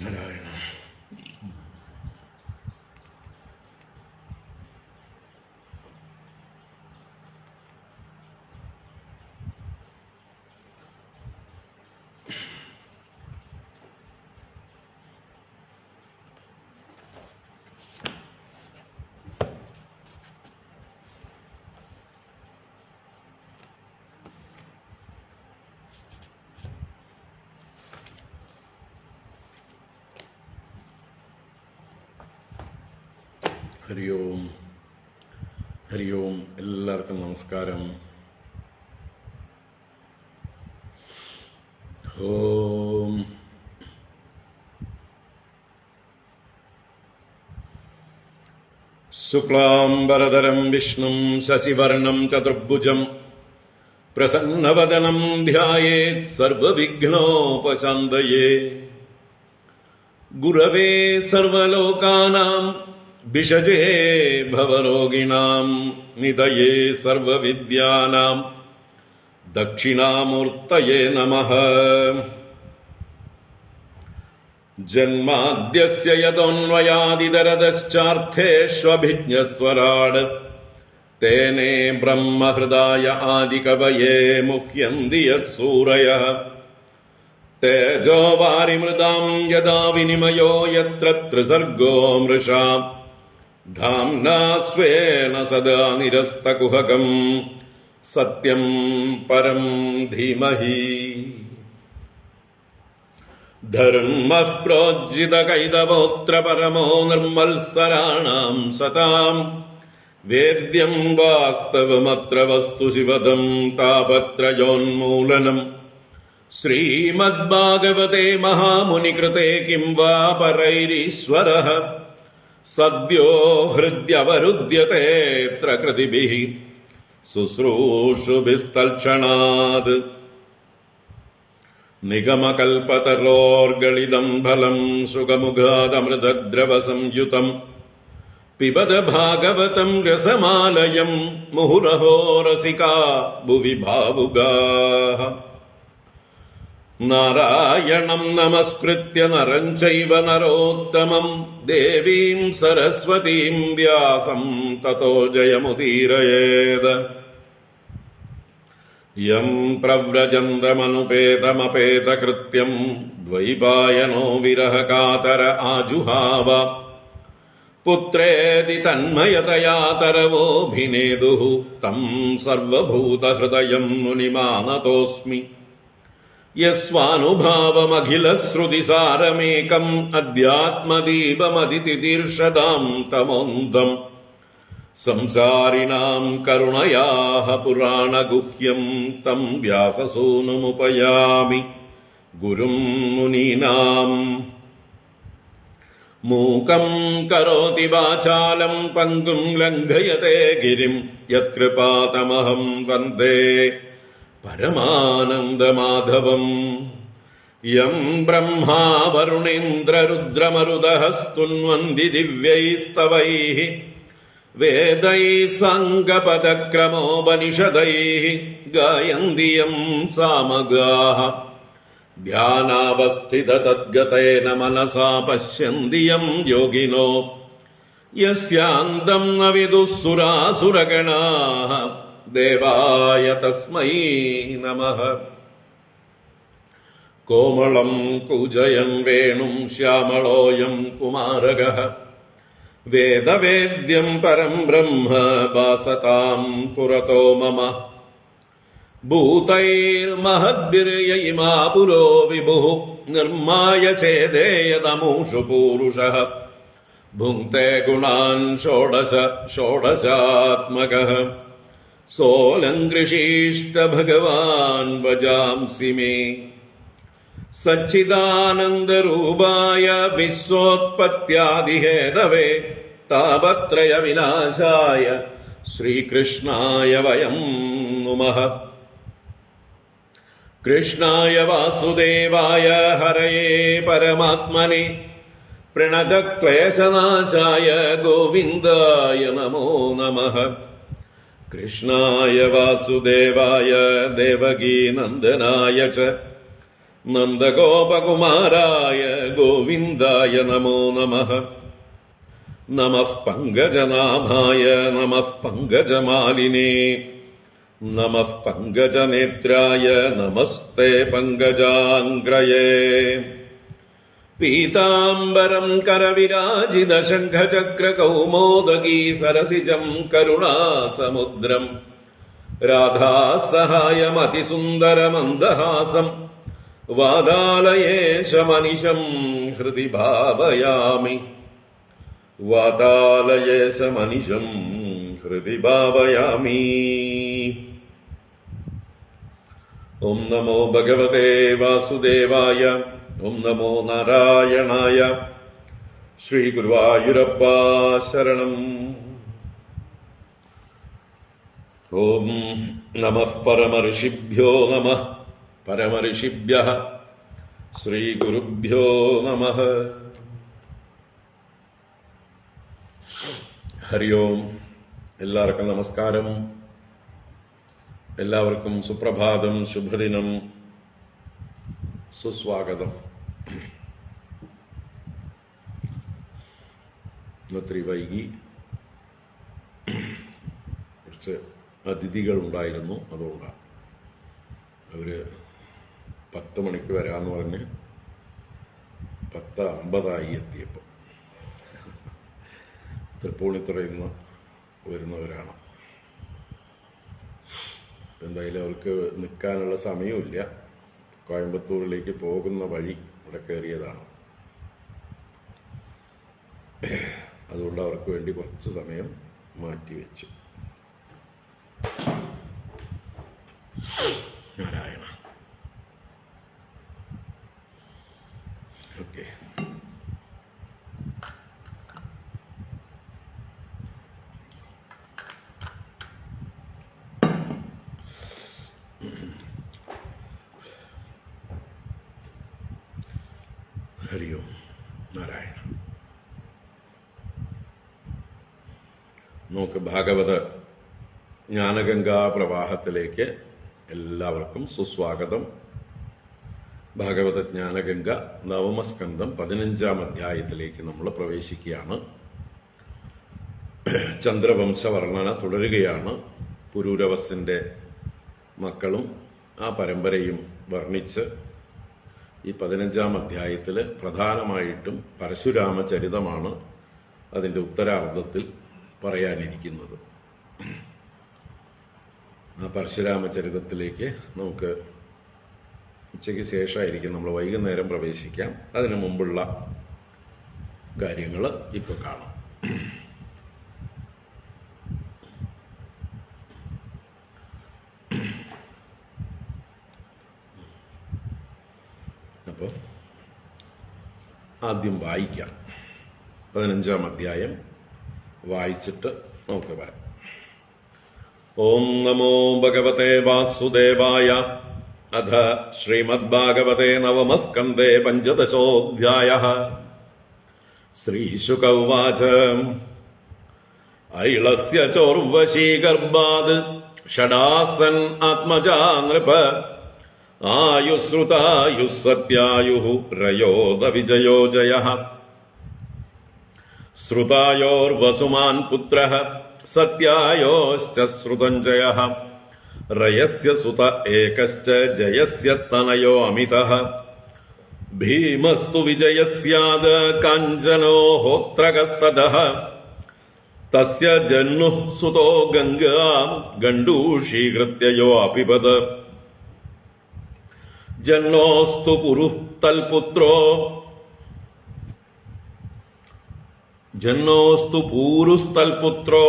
നാരായണ. ഹരി ഓം. ഹരി ഓം. എല്ലാവർക്കും നമസ്കാരം. ഓം. ശുക്ലാംബരധരം വിഷ്ണും ശശിവർണം ചതുർഭുജം പ്രസന്നവദനം ധ്യായേത് സർവവിഘ്നോപശാന്തയേ. ഗുരവേ സർവലോകാനാം ഭിഷജേ ഭവരോഗിണാം നിധയേ സർവവിദ്യാനാം ദക്ഷിണാമൂർത്തയേ നമഃ. ജന്മാദ്യസ്യ യതോന്വയാദിതരതശ്ചാർത്ഥേഷ്വഭിജ്ഞസ്വരാട് തേനേ ബ്രഹ്മഹൃദായ ആദികവയേ മുഹ്യന്തി യത്സൂരയഃ. തേജോ വാരിമൃതാം യദാ വിനിമയോ യത്ര ത്രിസർഗോ മൃഷാ ധാംനാ സ്വേന സദാ നിരസ്തകുഹകം സത്യം പരം ധീമഹി. ധർമ്മഃ പ്രോജ്ജിതകൈതവോത്ര പരമോ നിർമ്മത്സരാണാം സതാം വേദ്യം വാസ്തവമത്ര വസ്തു ശിവദം താപത്രയോന്മൂലനം. ശ്രീമദ്ഭാഗവതേ മഹാമുനികൃതേ കിം വാ പരൈരീശ്വരഃ സദ്യോ ഹൃദ്യവരുദ്ധ്യതേത്ര കൃതിഭിഃ ശുശ്രൂഷുഭിസ്തൽക്ഷണാത്. നിഗമകൽപതരോർഗളിതം ഫലം സുഖമുഖാദമൃതദ്രവസംയുതം പിബത ഭാഗവതം രസമാലയം മുഹുരഹോ രസികാ ഭുവി ഭാവുകാഃ. നാരായണം നമസ്കൃത്യ നരം ചൈവ നരോത്തമം ദേവീം സരസ്വതീം വ്യാസം തതോ ജയമുദീരയേത്. യം പ്രവ്രജന്തമനുപേതമപേതകൃത്യം ദ്വൈപായനോ വിരഹകാതര ആജുഹാവ. പുത്രേതി തന്മയതയാ തരവോഭിനേദുഃ തം സർവഭൂതഹൃദയം മുനിമാനതോസ്മി. യസ്വാനുഭാവമഖിലശ്രുതിസാരമേകം അധ്യാത്മദീപമതിതിതീർഷതാം തമോന്തം. സംസാരിണാം കരുണയാഃ പുരാണഗുഹ്യം തം വ്യാസസൂനുമുപയാമി ഗുരും മുനീനാം. മൂകം കരോതി വാചാലം പങ്കും ലംഘയത്തെ ഗിരിം യത്കൃപാതമഹം വന്ദേ പരമാനന്ദമാധവം. യം ബ്രഹ്മാ വരുണേന്ദ്രരുദ്രമരുതഃ സ്തുന്വന്തി ദിവ്യൈസ്തവൈഃ വേദൈഃ സാംഗപദക്രമോപനിഷദൈഃ ഗായന്തി യം സാമഗാഃ. ധ്യാനാവസ്ഥിതതദ്ഗതേന മനസാ പശ്യന്തി യം യോഗിനോ യസ്യാന്തം ന വിദുഃ സുരാസുരഗണാഃ ദേവായ തസ്മൈ നമഃ. കോമളം കൂജയൻ വേണും ശ്യാമളോയം കുമാരകഃ വേദവേദ്യം പരം ബ്രഹ്മ ഭാസതാം പുരതോ മമ. ഭൂതൈർമഹദ്ഭിർയയിമാ പുരോ വിഭുഃ നിർമ്മായ ചേദേയതമൂഷു പൂരുഷഃ. ഭുങ്ക്തേ ഗുണാൻ ഷോഡശ ഷോഡശാത്മകഃ സോലങ്കൃഷീഷ്ട ഭഗവാൻ വജാംസി മേ. സച്ചിദാനന്ദരൂപായ വിശ്വോത്പത്യാദിഹേതവേ താപത്രയ വിനാശായ ശ്രീകൃഷ്ണായ വയം നുമഃ. കൃഷ്ണായ വാസുദേവായ ഹരയേ പരമാത്മനെ പ്രണതക്ലേശനാശായ ഗോവിന്ദായ നമോ നമഃ. കൃഷ്ണായ വാസുദേവായ ദേവകീനന്ദനായ ച നന്ദഗോപകുമാരായ ഗോവിന്ദായ നമോ നമഃ. നമഃ പങ്കജനാഭായ നമഃ പങ്കജമാലിനേ നമഃ പങ്കജനേത്രായ നമസ്തേ പങ്കജാംഗ്രയേ. പീതാംബരം കരവിരാജിത ശംഖചക്രകൗമോദഗീ സരസിജം കരുണാസമുദ്രം രാധാസഹായമതിസുന്ദരമന്ദഹാസം വാതാലയേശമനിശം ഹൃദി ഭാവയാമി. വാതാലയേശമനിശം ഹൃദി ഭാവയാമി. ഓം നമോ ഭഗവതേ വാസുദേവായ. ഓം നമോ നാരായണായ. ശ്രീ ഗുരുവായൂരപ്പ ശരണം. ഓം നമഃ പരമഋഷിഭ്യോ നമഃ. പരമഋഷിഭ്യഃ ശ്രീ ഗുരുഭ്യോ നമഃ. ഹരി ഓം. എല്ലാവർക്കും നമസ്കാരം. എല്ലാവർക്കും സുപ്രഭാതം, ശുഭദിനം, സുസ്വാഗതം. ഇന്നത്തിരി വൈകി, കുറച്ച് അതിഥികൾ ഉണ്ടായിരുന്നു. അതുകൊണ്ടാണ് അവര് 10 മണിക്ക് വരാമെന്ന് പറഞ്ഞ് 10:50 എത്തിയപ്പോൾ. തൃപ്പൂണിത്തുറയിൽ നിന്ന് വരുന്നവരാണ്. എന്തായാലും അവർക്ക് നിൽക്കാനുള്ള സമയമില്ല. കോയമ്പത്തൂരിലേക്ക് പോകുന്ന വഴി ഇവിടെ കയറിയതാണ്. അതുകൊണ്ട് അവർക്ക് വേണ്ടി കുറച്ച് സമയം മാറ്റിവെച്ചു. നാരായണ. ഓക്കെ. ഹരി ഓം നാരായണ. നമുക്ക് ഭാഗവത ജ്ഞാനഗംഗാ പ്രവാഹത്തിലേക്ക് എല്ലാവർക്കും സുസ്വാഗതം. ഭാഗവത ജ്ഞാനഗംഗ നവമസ്കന്ധം 15-ാം അധ്യായത്തിലേക്ക് നമ്മൾ പ്രവേശിക്കുകയാണ്. ചന്ദ്രവംശ വർണ്ണന തുടരുകയാണ്. പുരൂരവസിന്റെ മക്കളും ആ പരമ്പരയും വർണ്ണിച്ച് ഈ 15-ാം അധ്യായത്തിൽ പ്രധാനമായിട്ടും പരശുരാമചരിതമാണ് അതിൻ്റെ ഉത്തരാർദ്ധത്തിൽ പറയാനിരിക്കുന്നത്. ആ പരശുരാമചരിതത്തിലേക്ക് നമുക്ക് ഉച്ചയ്ക്ക് ശേഷമായിരിക്കും, നമ്മൾ വൈകുന്നേരം പ്രവേശിക്കാം. അതിനു മുമ്പുള്ള കാര്യങ്ങൾ ഇപ്പോൾ കാണാം. അപ്പോൾ ആദ്യം വായിക്കാം. 15-ാം അധ്യായം വായിച്ചിട്ട് നമുക്ക് വരാം. ഓം നമോ ഭഗവതേ വാസുദേവായ. അഥ ശ്രീമദ്ഭാഗവതേ നവമസ്കന്ധേ 15-ഓധ്യായഃ. ശ്രീശുക ഉവാച. ഐളസ്യ ചോർവശീഗർഭാത് ഷഡാസൻ ആത്മജാ നൃപ. ആയുശ്രുതായുഃ സത്യായുഃ രയോദ വിജയോ ജയഃ. ശ്രുതായോർവസുമാൻ പുത്രഃ സത്യായോശ്ച ശ്രുതഞ്ജയഃ. രയസ്യ സുത ഏകശ്ച ജയസ്യ തനയോ അമിതഃ. ഭീമസ്തു വിജയസ്യാദ് കാഞ്ചനോ ഹോത്രകസ്തതഃ. തസ്യ ജന്നുഃ സുതോ ഗംഗാം ഗണ്ഡൂഷീകൃത്യ യോ അപിബത്. ജന്നോസ്തു പുരുഃ തൽപുത്രോ ജന്നോസ്തു പൂരുസ്തൽപുത്രോ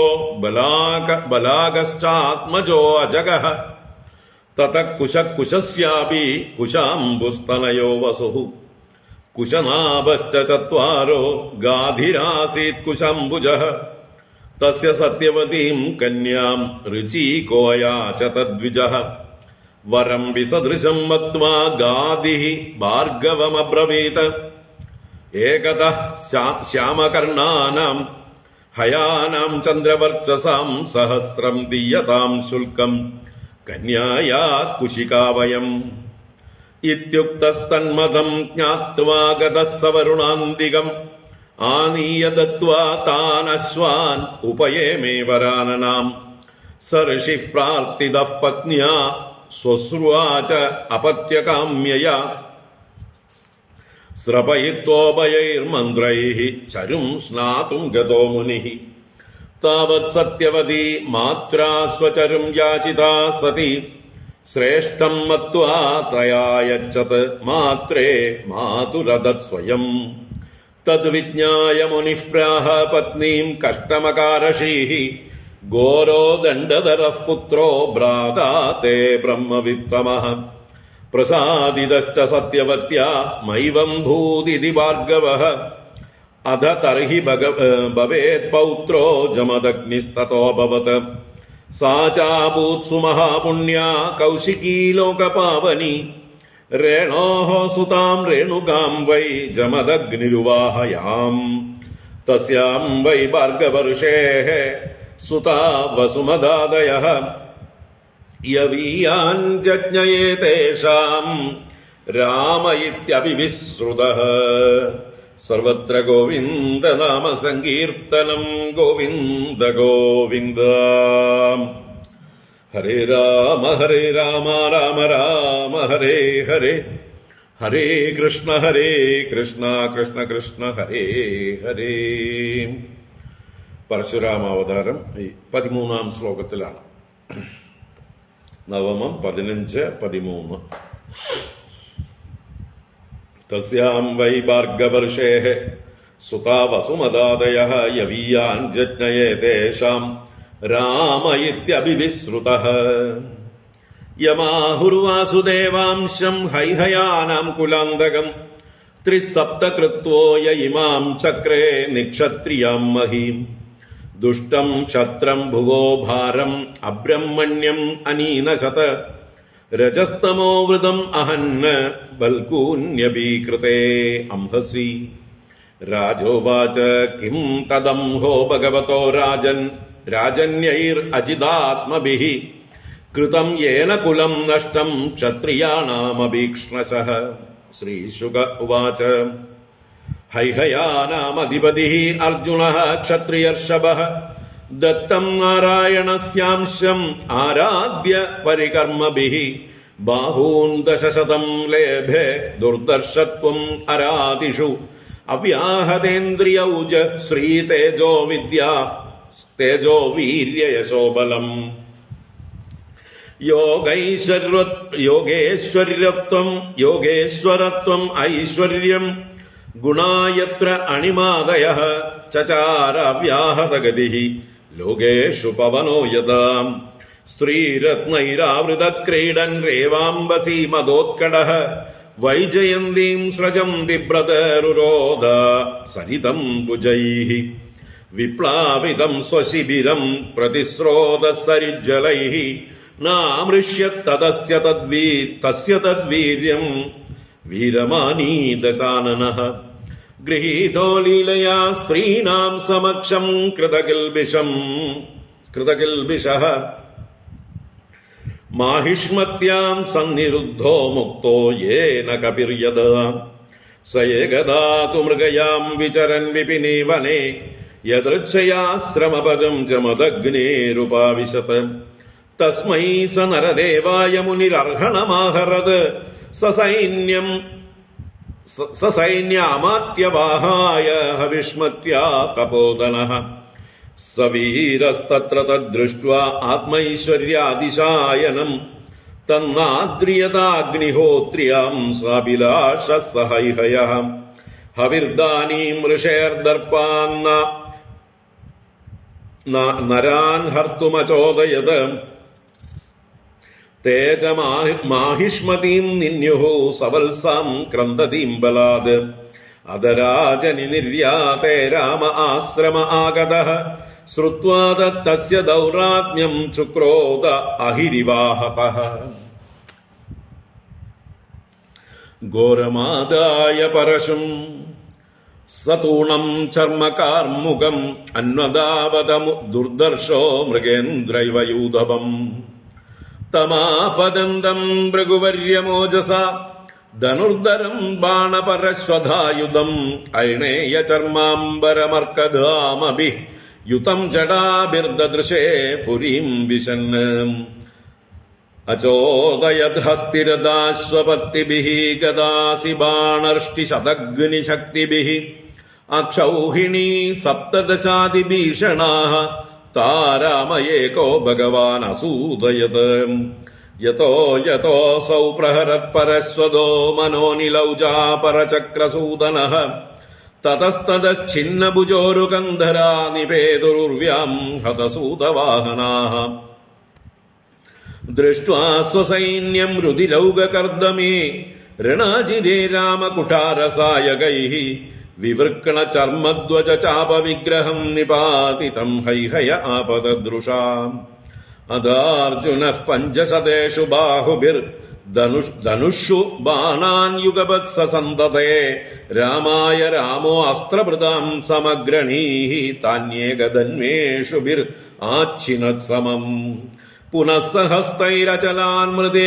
ബലാഗശ്ചാത്മജോ അജഗഃ. തതഃ കുശകുശസ്യാപി കുശാംബുസ്തനയോ വസുഃ. കുശനാഭശ്ച ചത്വാരോ ഗാധിരാസീത് കുശാംബുജഃ. തസ്യ സത്യവതീം കന്യാം ഋചീകോയാച തദ്വിജഃ. വരം വിസദൃശം മത്വാ ഗാധിഃ ഭാർഗവമബ്രവീത്. ഏകതഃ ശ്യാമകർണാനാം ഹയാനാം ചന്ദ്രവർച്ചസാം സഹസ്രം ദീയതാം ശുൽക്കം കന്യായാ കുശികാവയം. ഇത്യുക്തസ്തന്മതം ജ്ഞാത്വാ ഗതഃ സവരുണാന്തികം ആനീയ ദത്വാ താനശ്വാൻ ഉപയേമേ വരാനനാം. സ ഋഷിഃ പ്രാർത്ഥിതഃ പത്ന്യാ സ്വശ്രുവാച അപത്യകാമ്യയാ ശ്രപയിത്വോഭയൈർമന്ത്രൈഃ ചരും സ്നാതും ഗതോ മുനിഃ. താവത് സത്യവതി മാത്രാ സ്വചരും യാചിതാ സതി ശ്രേഷ്ഠം മത്വാ തയായച്ഛത് മാത്രേ മാതുരദത് സ്വയം. തദ്വിജ്ഞായ മുനിഃ പ്രാഹ പത്നീം കഷ്ടമകാരശീഃ ഘോരോ ദണ്ഡധരഃ പുത്രോ ഭ്രാതാ തേ ബ്രഹ്മവിത്തമഃ. പ്രസാദിതശ്ച സത്യവത്യാ മൈവം ഭൂതിതി ഭാർഗവഃ അധ തർഹി ഭവേത് പൗത്രോ ജമദഗ്നിസ്തതോഭവത്. സാ ചാഭൂത്സു മഹാപുണ്യാ കൗശികീ ലോകപാവനി രേണോഃ സുതാം രേണുകാം വൈ ജമദഗ്നിരുവാഹയാം. തസ്യാം വൈ ഭാർഗവർഷേഃ സുതാ വസുമദാദയഃ യവീയാൻ ജജ്ഞയേതേഷാം രാമ ഇത്യഭിവിശ്രുതഃ. സർവത്ര ഗോവിന്ദനാമ സങ്കീർത്തനം ഗോവിന്ദ ഗോവിന്ദ. ഹരേ രാമ രാമ രാമ ഹരേ ഹരേ. ഹരേ കൃഷ്ണ കൃഷ്ണ കൃഷ്ണ ഹരേ ഹരേ. പരശുരാമാവതാരം 13-ാം ശ്ലോകത്തിലാണ്. നവമം 15, 13. തസ്യാം വൈ ഭാർഗവർഷേഃ സുതാ വസുമദാദയഃ യവീയാൻ ജജ്ഞയേതേഷാം രാമ ഇത്യഭിവിശ്രുതഃ. യമാഹുർവാസുദേവാംശം ഹൈഹയാനാം കുലാന്തകം ത്രിസപ്തകൃത്വോ യ ഇമാം ചക്രേ നിക്ഷത്രിയാം മഹീം. ദുഷ്ടം ക്ഷത്രം ഭുവോ ഭാരം അബ്രഹ്മണ്യം അനീനശത രജസ്തമോ വൃതം അഹന്ന് ബൽകൂന്യഭീകൃതേ അംഹസി. രാജോവാച കിം തദംഹോ ഭഗവതോ രാജന്യൈർ അജിതാത്മഭിഃ കൃതം യേന കുലം നഷ്ടം ക്ഷത്രിയാണാമഭീക്ഷ്ണശഃ. ശ്രീശുക ഉവാച ഹൈഹയാനാമധിപതിഃ അർജുനഃ ക്ഷത്രിയർഷഭഃ ദത്തം നാരായണസ്യാംശം ആരാധ്യ പരികർമ്മഭിഃ ബാഹൂൻ ദശശതം ലേഭേ ദുർദർശത്വം അരാദിഷു അവ്യാഹതേന്ദ്രിയൗജ ശ്രീതേജോ വിദ്യാ തേജോ വീര്യയശോബലം. യോഗേശ്വരത്വം ഐശ്വര്യം ഗുണായത്ര അണിമാദയഃ ചചാര വ്യാഹതഗതിഃ ലോകേഷു പവനോ യഥാ. സ്ത്രീരത്നൈരാവൃതക്രീഡൻ രേവാംബസി മദോത്കടഃ വൈജയന്തീം സ്രജന്തി ബ്രതരുരോധ സരിതം ഭുജൈഃ. വിപ്ലാവിതം സ്വശിബിരം പ്രതിസ്രോതസരിജ്ജലൈഃ നാമൃഷ്യത്തതസ്യ തദ്വീര്യം വീരമാനീദശാനനഃ. ഗൃഹീതോ ലീലയാ സ്ത്രീണാം സമക്ഷം കൃതകിൽബിഷഃ മാഹിഷ്മത്യാം സന്നിരുദ്ധോ മുക്തോ യേന കപിർയദ. സ ഏകദാ തു മൃഗയാം വിചരൻ വിപിനീ വനേ യദൃച്ഛയാശ്രമപദം ജമദഗ്നേരുപാവിശത്. തസ്മൈ സ നരദേവായ മുനിരർഹണമാഹരത് സസൈന്യാമാത്യവാഹായ ഹവിഷ്മത്യാ തപോധനഃ. സ വീരസ്തത്ര തദ്ദൃഷ്ട്വാ ആത്മൈശ്വര്യാതിശായനം തന്നാദ്രിയതാഗ്നിഹോത്ര്യാം സാഭിലാഷഃ സഹൈഹയഃ. ഹവിർദാനീം ഋഷേർദർപ്പാൻ നരാൻ ഹർത്തുമചോദയത് തേജമാഹിഷ്മതീം നിന്യുഃ സവത്സാം ക്രന്ദതീം ബലാദ്. അദരാജനി നിർയാതേ രാമ ആശ്രമ ആഗതഃ ശ്രുത്വാ തസ്യ ദൗരാത്മ്യം ചുക്രോധ അഹിരിവാഹപഃ. ഘോരമാദായ പരശും സതൂണം ചർമ്മകാർമുകം അന്വദാവതമു ദുർദർശോ മൃഗേന്ദ്രൈവ യൂഥപം. തമാപദന്തം ഭൃഗുവര്യമോജസ ധനുർധരം ബാണപരശ്വധായുധം ഐണേയ ചർമാംബരമർക്കധാമഭി യുതം ജടാഭിർദൃശേ പുരീം വിശന്ന് അചോദയദ്ഹസ്തിരദാശ്വപത്തിഭിഃ ഗദാസി ബാണർഷ്ടിശതഗ്നിശക്തിഭിഃ അക്ഷൗഹിണീ സപ്തദശാതിഭീഷണാഃ താരാമയേകോ ഭഗവാൻ അസൂദയത് യതോ യതോസൗ പ്രഹരത്പരശ്വതോ മനോനിലൗജാപരചക്രസൂദനഃ തതസ്തതശ്ഛിന്നഭുജോരുകന്ധരാ നിപേതുരുർവ്യാം ഹതസൂതവാഹനാഃ ദൃഷ്ട്വാ സ്വസൈന്യം രുതിരൗകകർദ്ദമേ രണാജിരേ രാമകുഠാരസായകൈഃ വിവൃക്ണചർമ്മധ്വജ ചാപവിഗ്രഹം നിപാതിതം ഹൈഹയ ആപദദൃശാം അദാർജുനഃ പഞ്ചശതേഷു ബാഹുഭിർ ധനുഷു ബാണാൻ യുഗപത് സസന്തതേ രാമായ രാമോ അസ്ത്രഭൃതാം സമഗ്രണീഃ താന്യേകധന്വേഷുഭിർ ആച്ഛിന്നത് സമം പുനഃ സഹസ്തൈരചലാൻ മൃദേ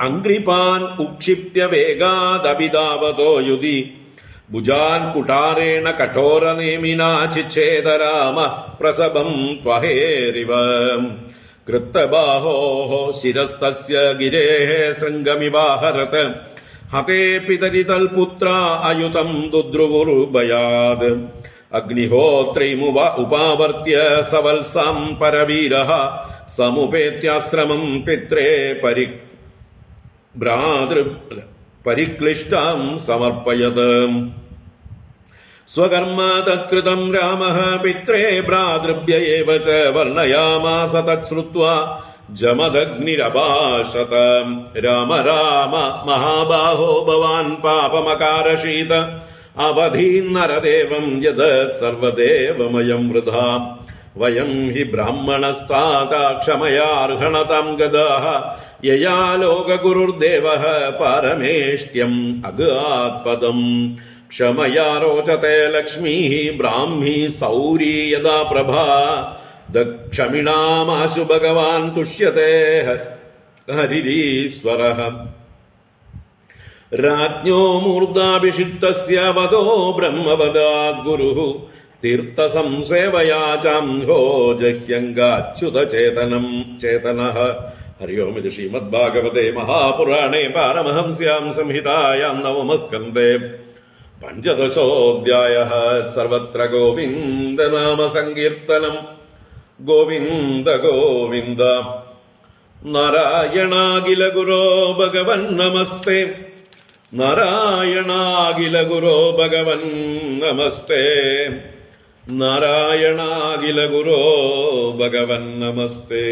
അംഗ്രിപാൻ ഉക്ഷിപ്യ വേഗാദഭിധാവതോ യുധി ഭുജാൻ കുഠാരേണ കഠോരനേമിനാ ചിച്ഛേദ രാമ പ്രസഭം ത്വഹേരിവ കൃത്തബാഹോഃ ശിരസ്തസ്യ ഗിരേഃ ശൃംഗമിവാഹരത് ഹതേ പിതരിതൽപുത്ര അയുതം ദുദ്രുവുർഭയാത് അഗ്നിഹോത്രൈമുവ ഉപാവർത്യ സവത്സാം പരവീരഃ സമുപേത്യാശ്രമം പിത്രേ പരിക്ലിഷ്ടാം സമർപ്പയത് സ്വകർമ്മ തത്കൃതം രാമഃ പിത്രേ ഭ്രാതൃഭ്യ ഏവ ച വർണ്ണയാമാസ തച്ഛ്രുത്വാ ജമദഗ്നിരഭാഷത രാമ രാമ മഹാബാഹോ ഭവാൻ പാപമകാരശീത അവധീൻ നരദേവം യത് സർവദേവമയം വൃഥാ വയം ഹി ബ്രാഹ്മണസ്താതാ ക്ഷമയാർഹണതാം ഗതാഃ യയാ ലോകഗുരുർദേവഃ പാരമേഷ്ട്യം അഗാത്പദം ക്ഷമയാ രോചത്തെ ലക്ഷ്മീഃ ബ്രാഹ്മീ സൗരീ യദാ പ്രഭാ ദക്ഷമിണാമാശു ഭഗവാൻ തുഷ്യത്തെ ഹരിരീശ്വരഃ രാജ്ഞോ മൂർധാഭിഷിക്തസ്യ വദോ ബ്രഹ്മവദാത് ഗുരുഃ തീർത്ഥസംസേവയാ ചാംഹോ ജഹ്യംഗാച്യുതചേതനം ചേതനഃ. ഹരി ഓം. ഇത് ശ്രീമദ്ഭാഗവതേ മഹാപുരാണേ പാരമഹംസ്യാം സംഹിതായാം നവമസ്കന്ധേ പഞ്ചദശോऽധ്യായഃ. സർവത്ര ഗോവിന്ദനാമസങ്കീർത്തനം. ഗോവിന്ദ ഗോവിന്ദ. നാരായണാഖില ഗുരോ ഭഗവൻ നമസ്തേ. നാരായണാഖില ഗുരോ ഭഗവൻ നമസ്തേ. നാരായണാഖില ഗുരോ ഭഗവൻ നമസ്തേ.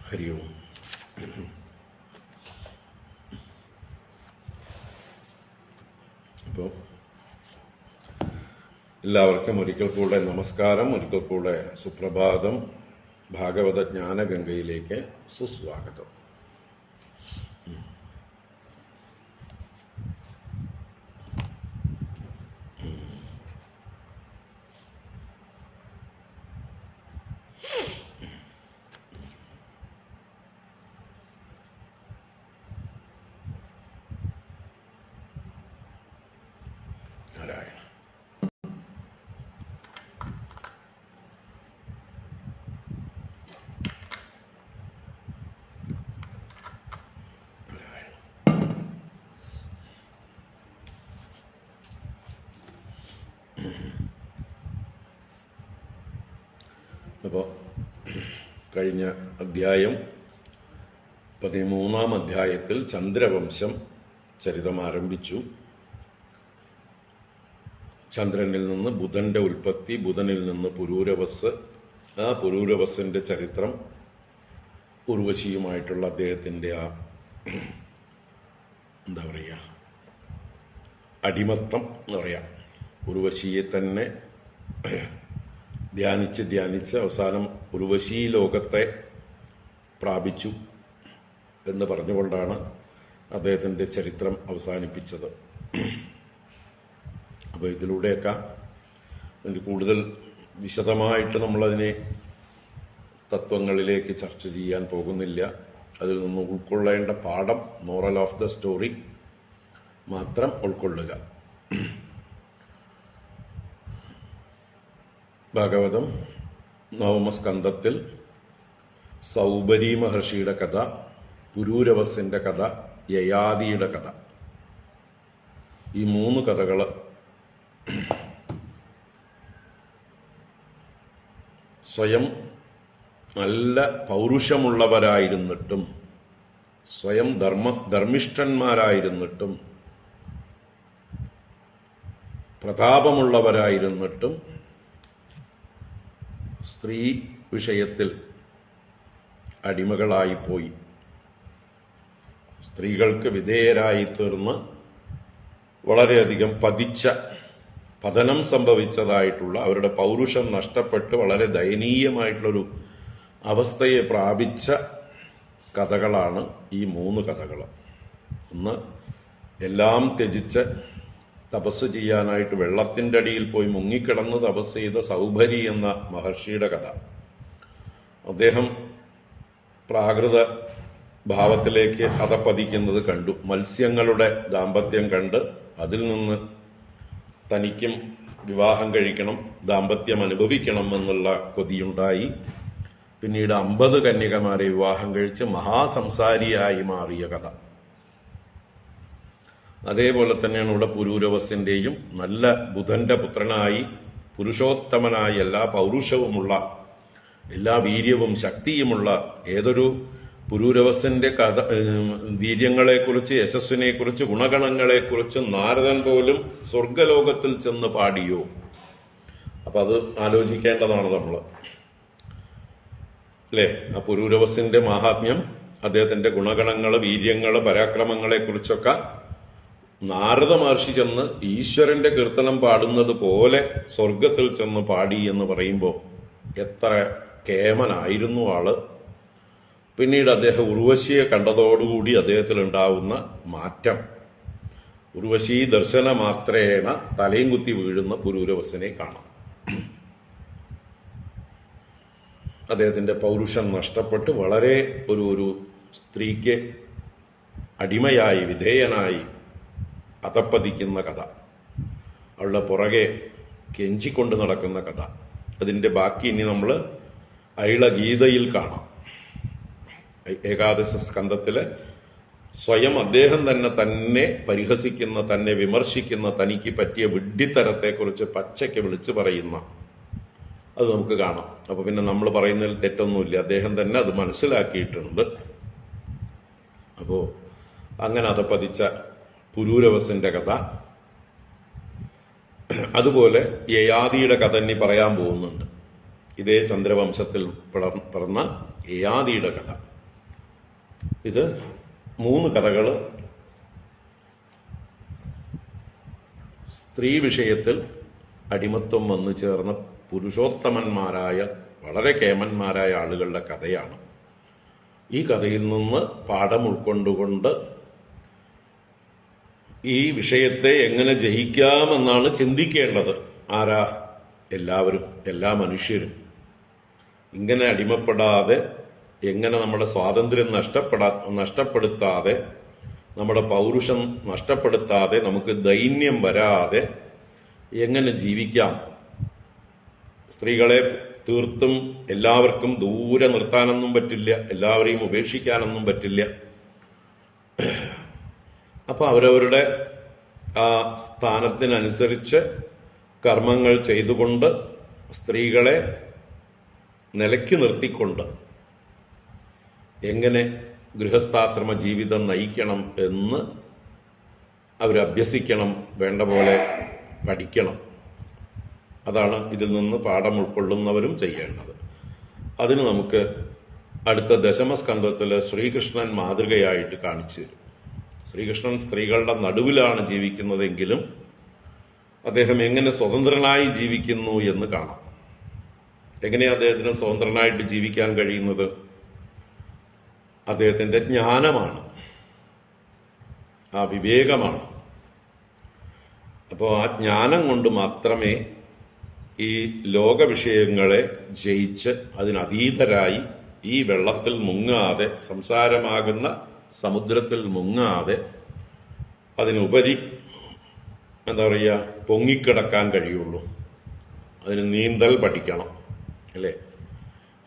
ഹരി ഓം. അപ്പോൾ എല്ലാവർക്കും ഒരിക്കൽ കൂടെ നമസ്കാരം, ഒരിക്കൽ കൂടെ സുപ്രഭാതം. ഭാഗവത ജ്ഞാനഗംഗയിലേക്ക് സുസ്വാഗതം. നാരായണ. അപ്പോൾ കഴിഞ്ഞ അധ്യായം 13-ാം അധ്യായത്തിൽ ചന്ദ്രവംശം ചരിതം ആരംഭിച്ചു. ചന്ദ്രനിൽ നിന്ന് ബുധന്റെ ഉൽപ്പത്തി, ബുധനിൽ നിന്ന് പുരൂരവസ്, ആ പുരൂരവസിന്റെ ചരിത്രം, ഉർവശിയുമായിട്ടുള്ള അദ്ദേഹത്തിന്റെ ആ എന്താ പറയുക അടിമത്തം എന്ന് പറയാം. ഉർവശിയെ തന്നെ ധ്യാനിച്ച് അവസാനം ഉർവശീ ലോകത്തെ പ്രാപിച്ചു എന്ന് പറഞ്ഞുകൊണ്ടാണ് അദ്ദേഹത്തിൻ്റെ ചരിത്രം അവസാനിപ്പിച്ചത്. അപ്പോൾ ഇതിലൂടെയൊക്കെ കൂടുതൽ വിശദമായിട്ട് നമ്മളതിനെ തത്വങ്ങളിലേക്ക് ചർച്ച ചെയ്യാൻ പോകുന്നില്ല. അതിൽ നിന്ന് ഉൾക്കൊള്ളേണ്ട പാഠം, മോറൽ ഓഫ് ദ സ്റ്റോറി മാത്രം ഉൾക്കൊള്ളുക. ഭാഗവതം 9ാം സ്കന്ധത്തിൽ സൗബരി മഹർഷിയുടെ കഥ, പുരൂരവസിന്റെ കഥ, യയാതിയുടെ കഥ, ഈ 3 കഥകൾ സ്വയം നല്ല പൗരുഷമുള്ളവരായിരുന്നിട്ടും സ്വയം ധർമ്മിഷ്ഠന്മാരായിരുന്നിട്ടും പ്രതാപമുള്ളവരായിരുന്നിട്ടും സ്ത്രീ വിഷയത്തിൽ അടിമകളായിപ്പോയി, സ്ത്രീകൾക്ക് വിധേയരായി തീർന്ന് വളരെയധികം പതനം സംഭവിച്ചതായിട്ടുള്ള, അവരുടെ പൗരുഷം നഷ്ടപ്പെട്ട് വളരെ ദയനീയമായിട്ടുള്ളൊരു അവസ്ഥയെ പ്രാപിച്ച കഥകളാണ് ഈ 3 കഥകൾ. ഒന്ന്, എല്ലാം ത്യജിച്ച് തപസ് ചെയ്യാനായിട്ട് വെള്ളത്തിന്റെ അടിയിൽ പോയി മുങ്ങിക്കിടന്ന് തപസ് ചെയ്ത സൗഭരി എന്ന മഹർഷിയുടെ കഥ. അദ്ദേഹം പ്രാകൃത ഭാവത്തിലേക്ക് അധപ്പതിക്കുന്നത് കണ്ടു. മത്സ്യങ്ങളുടെ ദാമ്പത്യം കണ്ട് അതിൽ നിന്ന് തനിക്കും വിവാഹം കഴിക്കണം, ദാമ്പത്യം അനുഭവിക്കണം എന്നുള്ള കൊതിയുണ്ടായി. പിന്നീട് 50 കന്യകമാരെ വിവാഹം കഴിച്ച് മഹാസംസാരിയായി മാറിയ കഥ. അതേപോലെ തന്നെയാണ് ഇവിടെ പുരൂരവസിന്റെയും. നല്ല ബുധന്റെ പുത്രനായി, പുരുഷോത്തമനായി, എല്ലാ പൗരുഷവുമുള്ള, എല്ലാ വീര്യവും ശക്തിയുമുള്ള ഏതൊരു പുരൂരവസിന്റെ കഥ, വീര്യങ്ങളെക്കുറിച്ച്, യശസ്സിനെക്കുറിച്ച്, ഗുണഗണങ്ങളെക്കുറിച്ച് നാരദൻ പോലും സ്വർഗലോകത്തിൽ ചെന്ന് പാടിയോ? അപ്പൊ അത് ആലോചിക്കേണ്ടതാണ് നമ്മൾ, അല്ലേ? ആ പുരൂരവസിന്റെ മാഹാത്മ്യം, അദ്ദേഹത്തിന്റെ ഗുണഗണങ്ങൾ, വീര്യങ്ങൾ, പരാക്രമങ്ങളെ കുറിച്ചൊക്കെ നാരദ മഹർഷി ചെന്ന് ഈശ്വരന്റെ കീർത്തനം പാടുന്നത് പോലെ സ്വർഗത്തിൽ ചെന്ന് പാടി എന്ന് പറയുമ്പോൾ എത്ര കേമനായിരുന്നു ആള്. പിന്നീട് അദ്ദേഹം ഉർവശിയെ കണ്ടതോടുകൂടി അദ്ദേഹത്തിൽ ഉണ്ടാവുന്ന മാറ്റം, ഉർവശി ദർശന മാത്രേണ തലയും കുത്തി വീഴുന്ന പുരൂരവസിനെ കാണാം. അദ്ദേഹത്തിന്റെ പൗരുഷം നഷ്ടപ്പെട്ട് വളരെ ഒരു സ്ത്രീക്ക് അടിമയായി, വിധേയനായി അധപ്പതിക്കുന്ന കഥ, അവളുടെ പുറകെ കെഞ്ചിക്കൊണ്ട് നടക്കുന്ന കഥ. അതിന്റെ ബാക്കി ഇനി നമ്മൾ ഐളഗീതയിൽ കാണാം. ഏകാദശ സ്കന്ധത്തില് സ്വയം അദ്ദേഹം തന്നെ പരിഹസിക്കുന്ന, തന്നെ വിമർശിക്കുന്ന, തനിക്ക് പറ്റിയ വിഡ്ഢിത്തരത്തെക്കുറിച്ച് പച്ചയ്ക്ക് വിളിച്ചു പറയുന്ന അത് നമുക്ക് കാണാം. അപ്പൊ പിന്നെ നമ്മൾ പറയുന്നതിൽ തെറ്റൊന്നുമില്ല, അദ്ദേഹം തന്നെ അത് മനസ്സിലാക്കിയിട്ടുണ്ട്. അപ്പോ അങ്ങനെ അധപ്പതിച്ച പുരൂരവസിന്റെ കഥ. അതുപോലെ യയാതിയുടെ കഥ ഇനി പറയാൻ പോകുന്നുണ്ട്. ഇതേ ചന്ദ്രവംശത്തിൽ പിറന്ന യയാതിയുടെ കഥ. ഇത് 3 കഥകൾ സ്ത്രീ വിഷയത്തിൽ അടിമത്വം വന്നു ചേർന്ന പുരുഷോത്തമന്മാരായ, വളരെ കേമന്മാരായ ആളുകളുടെ കഥയാണ്. ഈ കഥയിൽ നിന്ന് പാഠം ഉൾക്കൊണ്ടുകൊണ്ട് ഈ വിഷയത്തെ എങ്ങനെ ജയിക്കാമെന്നാണ് ചിന്തിക്കേണ്ടത്. ആരാ? എല്ലാവരും, എല്ലാ മനുഷ്യരും. ഇങ്ങനെ അടിമപ്പെടാതെ, എങ്ങനെ നമ്മുടെ സ്വാതന്ത്ര്യം നഷ്ടപ്പെടുത്താതെ, നമ്മുടെ പൗരുഷം നഷ്ടപ്പെടുത്താതെ, നമുക്ക് ദൈന്യം വരാതെ എങ്ങനെ ജീവിക്കാം? സ്ത്രീകളെ തീർത്തും എല്ലാവർക്കും ദൂരെ നിർത്താനൊന്നും പറ്റില്ല, എല്ലാവരെയും ഉപേക്ഷിക്കാനൊന്നും പറ്റില്ല. അപ്പൊ അവരവരുടെ ആ സ്ഥാനത്തിനനുസരിച്ച് കർമ്മങ്ങൾ ചെയ്തുകൊണ്ട് സ്ത്രീകളെ നിലയ്ക്ക് നിർത്തിക്കൊണ്ട് എങ്ങനെ ഗൃഹസ്ഥാശ്രമ ജീവിതം നയിക്കണം എന്ന് അവരഭ്യസിക്കണം, വേണ്ട പോലെ പഠിക്കണം. അതാണ് ഇതിൽ നിന്ന് പാഠം ഉൾക്കൊള്ളുന്നവരും ചെയ്യേണ്ടത്. അതിന് നമുക്ക് അടുത്ത ദശമസ്കന്ധത്തില് ശ്രീകൃഷ്ണൻ മാതൃകയായിട്ട് കാണിച്ചു തരും. ശ്രീകൃഷ്ണൻ സ്ത്രീകളുടെ നടുവിലാണ് ജീവിക്കുന്നതെങ്കിലും അദ്ദേഹം എങ്ങനെ സ്വതന്ത്രനായി ജീവിക്കുന്നു എന്ന് കാണാം. എങ്ങനെയാണ് അദ്ദേഹത്തിന് സ്വതന്ത്രനായിട്ട് ജീവിക്കാൻ കഴിയുന്നത്? അദ്ദേഹത്തിന്റെ ജ്ഞാനമാണ്, ആ വിവേകമാണ്. അപ്പോൾ ആ ജ്ഞാനം കൊണ്ട് മാത്രമേ ഈ ലോക വിഷയങ്ങളെ ജയിച്ച് അതിനതീതരായി ഈ വെള്ളത്തിൽ മുങ്ങാതെ, സംസാരമാകുന്ന സമുദ്രത്തിൽ മുങ്ങാതെ അതിനുപരി എന്താ പറയുക, പൊങ്ങിക്കിടക്കാൻ കഴിയുള്ളൂ. അതിന് നീന്തൽ പഠിക്കണം, അല്ലേ?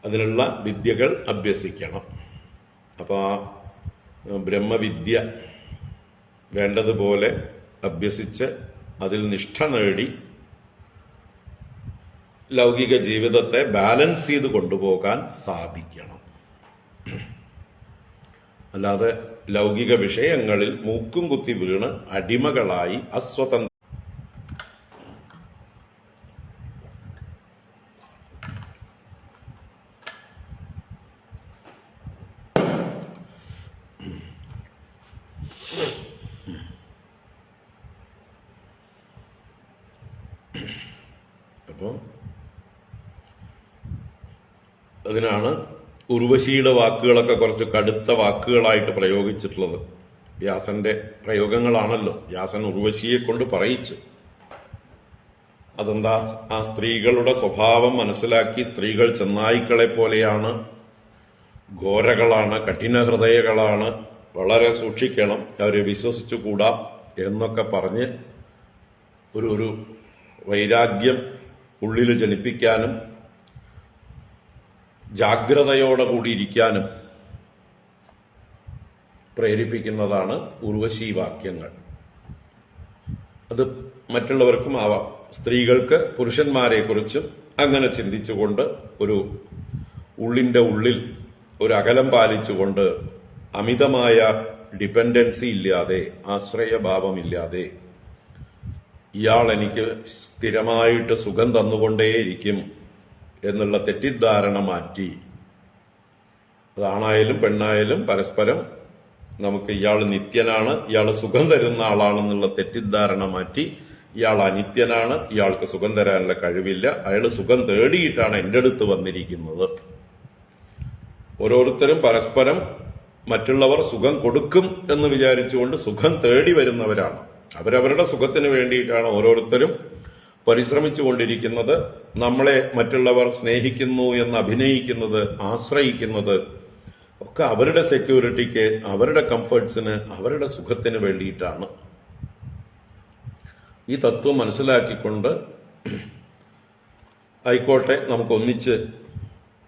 അതിനുള്ള വിദ്യകൾ അഭ്യസിക്കണം. അപ്പോൾ ആ ബ്രഹ്മവിദ്യ വേണ്ടതുപോലെ അഭ്യസിച്ച് അതിൽ നിഷ്ഠ നേടി ലൗകിക ജീവിതത്തെ ബാലൻസ് ചെയ്ത് കൊണ്ടുപോകാൻ സാധിക്കണം. അല്ലാതെ ലൗകിക വിഷയങ്ങളിൽ മൂക്കും കുത്തി വീണ് അടിമകളായി അസ്വതന്ത്ര അപ്പോൾ അതിനാണ് ഉർവശിയുടെ വാക്കുകളൊക്കെ കുറച്ച് കടുത്ത വാക്കുകളായിട്ട് പ്രയോഗിച്ചിട്ടുള്ളത്. വ്യാസന്റെ പ്രയോഗങ്ങളാണല്ലോ. വ്യാസൻ ഉർവശിയെ കൊണ്ട് പറയിച്ചു. അതെന്താ? ആ സ്ത്രീകളുടെ സ്വഭാവം മനസ്സിലാക്കി, സ്ത്രീകൾ ചെന്നായ്ക്കളെ പോലെയാണ്, ഘോരകളാണ്, കഠിനഹൃദയകളാണ്, വളരെ സൂക്ഷിക്കണം, അവരെ വിശ്വസിച്ചുകൂടാ എന്നൊക്കെ പറഞ്ഞ് ഒരു വൈരാഗ്യം ഉള്ളിൽ ജനിപ്പിക്കാനും ജാഗ്രതയോടെ കൂടിയിരിക്കാനും പ്രേരിപ്പിക്കുന്നതാണ് ഉർവശി വാക്യങ്ങൾ. അത് മറ്റുള്ളവർക്കും ആവാം. സ്ത്രീകൾക്ക് പുരുഷന്മാരെ കുറിച്ചും അങ്ങനെ ചിന്തിച്ചുകൊണ്ട് ഒരു ഉള്ളിന്റെ ഉള്ളിൽ ഒരു അകലം പാലിച്ചുകൊണ്ട് അമിതമായ ഡിപെൻഡൻസി ഇല്ലാതെ, ആശ്രയഭാവമില്ലാതെ, ഇയാൾ എനിക്ക് സ്ഥിരമായിട്ട് സുഖം തന്നുകൊണ്ടേയിരിക്കും എന്നുള്ള തെറ്റിദ്ധാരണ മാറ്റി, അതാണായാലും പെണ്ണായാലും പരസ്പരം നമുക്ക് ഇയാൾ നിത്യനാണ്, ഇയാൾ സുഖം തരുന്ന ആളാണെന്നുള്ള തെറ്റിദ്ധാരണ മാറ്റി, ഇയാൾ അനിത്യനാണ്, ഇയാൾക്ക് സുഖം തരാനുള്ള കഴിവില്ല, അയാൾ സുഖം തേടിയിട്ടാണ് എൻ്റെ അടുത്ത് വന്നിരിക്കുന്നത്. ഓരോരുത്തരും പരസ്പരം മറ്റുള്ളവർ സുഖം കൊടുക്കും എന്ന് വിചാരിച്ചുകൊണ്ട് സുഖം തേടി വരുന്നവരാണ്. അവരവരുടെ സുഖത്തിന് വേണ്ടിയിട്ടാണ് ഓരോരുത്തരും പരിശ്രമിച്ചുകൊണ്ടിരിക്കുന്നത്. നമ്മളെ മറ്റുള്ളവർ സ്നേഹിക്കുന്നു എന്ന് അഭിനയിക്കുന്നത്, ആശ്രയിക്കുന്നത് ഒക്കെ അവരുടെ സെക്യൂരിറ്റിക്ക്, അവരുടെ കംഫർട്ട്സിന്, അവരുടെ സുഖത്തിന് വേണ്ടിയിട്ടാണ്. ഈ തത്വം മനസ്സിലാക്കിക്കൊണ്ട് ആയിക്കോട്ടെ, നമുക്കൊന്നിച്ച്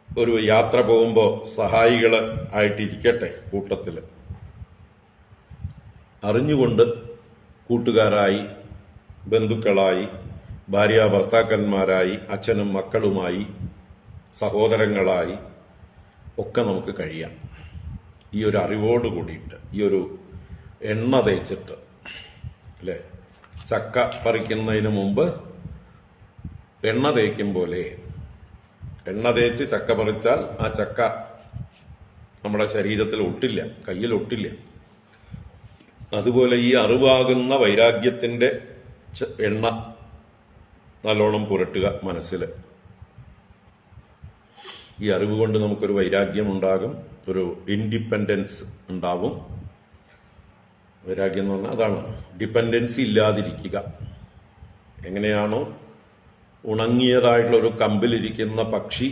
ഒരു യാത്ര പോകുമ്പോൾ സഹായികള് ആയിട്ടിരിക്കട്ടെ കൂട്ടത്തില്, അറിഞ്ഞുകൊണ്ട് കൂട്ടുകാരായി, ബന്ധുക്കളായി, ഭാര്യ ഭർത്താക്കന്മാരായി, അച്ഛനും മക്കളുമായി, സഹോദരങ്ങളായി ഒക്കെ നമുക്ക് കഴിയാം. ഈ ഒരു അറിവോട് കൂടിയിട്ട്, ഈ ഒരു എണ്ണ തേച്ചിട്ട്, അല്ലേ? ചക്ക പറിക്കുന്നതിന് മുമ്പ് എണ്ണ തേക്കും പോലെ എണ്ണ തേച്ച് ചക്ക പറിച്ചാൽ ആ ചക്ക നമ്മുടെ ശരീരത്തിൽ ഒട്ടില്ല, കയ്യിൽ ഒട്ടില്ല. അതുപോലെ ഈ അറിവാകുന്ന വൈരാഗ്യത്തിന്റെ എണ്ണ നല്ലോണം പുരട്ടുക മനസ്സിൽ. ഈ അറിവ് കൊണ്ട് നമുക്കൊരു വൈരാഗ്യം ഉണ്ടാകും, ഒരു ഇൻഡിപെൻഡൻസ് ഉണ്ടാവും. വൈരാഗ്യം എന്ന് പറഞ്ഞാൽ അതാണ്, ഡിപ്പെൻഡൻസി ഇല്ലാതിരിക്കുക. എങ്ങനെയാണോ ഉണങ്ങിയതായിട്ടുള്ള ഒരു കമ്പിലിരിക്കുന്ന പക്ഷി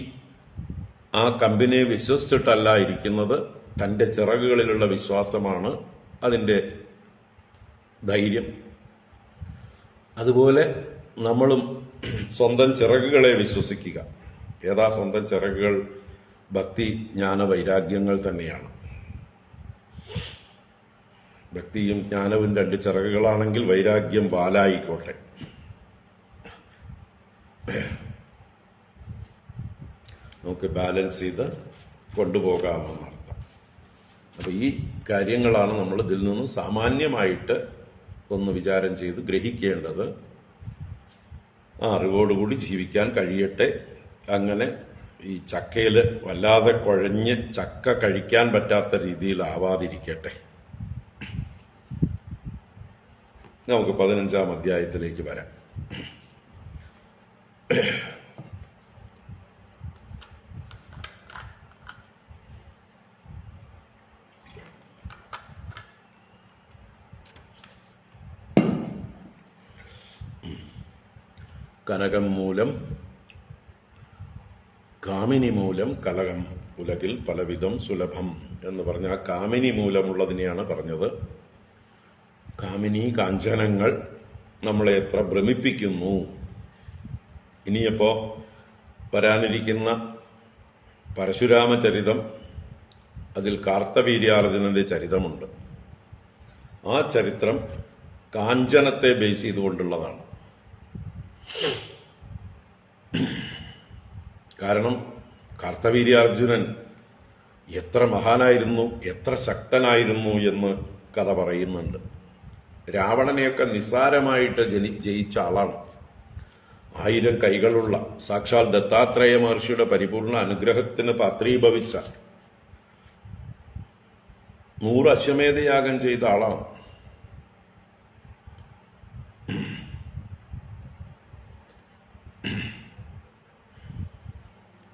ആ കമ്പിനെ വിശ്വസിച്ചിട്ടല്ല ഇരിക്കുന്നത്, തന്റെ ചിറകുകളിലുള്ള വിശ്വാസമാണ് അതിന്റെ ധൈര്യം. അതുപോലെ നമ്മളും സ്വന്തം ചിറകുകളെ വിശ്വസിക്കുക. ഏതാ സ്വന്തം ചിറകുകൾ? ഭക്തി, ജ്ഞാന, വൈരാഗ്യങ്ങൾ തന്നെയാണ്. ഭക്തിയും ജ്ഞാനവും രണ്ട് ചിറകുകളാണെങ്കിൽ വൈരാഗ്യം വാലായിക്കോട്ടെ. നമുക്ക് ബാലൻസ് ചെയ്ത് കൊണ്ടുപോകാമെന്നർത്ഥം. അപ്പൊ ഈ കാര്യങ്ങളാണ് നമ്മൾ ഇതിൽ നിന്ന് സാമാന്യമായിട്ട് ഒന്ന് വിചാരം ചെയ്ത് ഗ്രഹിക്കേണ്ടത്. ആ അറിവോടുകൂടി ജീവിക്കാൻ കഴിയട്ടെ. അങ്ങനെ ഈ ചക്കയിൽ വല്ലാതെ കുഴഞ്ഞ് ചക്ക കഴിക്കാൻ പറ്റാത്ത രീതിയിലാവാതിരിക്കട്ടെ. നമുക്ക് 15-ാം അധ്യായത്തിലേക്ക് വരാം. കനകം മൂലം കാമിനി മൂലം കലകം ഉലകിൽ പലവിധം സുലഭം എന്ന് പറഞ്ഞ ആ കാമിനി മൂലമുള്ളതിനെയാണ് പറഞ്ഞത്. കാമിനി കാഞ്ചനങ്ങൾ നമ്മളെ എത്ര ഭ്രമിപ്പിക്കുന്നു. ഇനിയപ്പോ വരാനിരിക്കുന്ന പരശുരാമചരിതം, അതിൽ കാർത്തവീര്യാർജുനന്റെ ചരിതമുണ്ട്. ആ ചരിത്രം കാഞ്ചനത്തെ ബേസ് ചെയ്തുകൊണ്ടുള്ളതാണ്. കാരണം കാർത്തവീര്യാർജുനൻ എത്ര മഹാനായിരുന്നു, എത്ര ശക്തനായിരുന്നു എന്ന് കഥ പറയുന്നുണ്ട്. രാവണനെയൊക്കെ നിസ്സാരമായിട്ട് ജയിച്ച ആളാണ്. 1000 കൈകളുള്ള സാക്ഷാൽ ദത്താത്രേയ മഹർഷിയുടെ പരിപൂർണ അനുഗ്രഹത്തിന് പാത്രീഭവിച്ച 100 അശ്വമേധയാഗം ചെയ്ത ആളാണ്.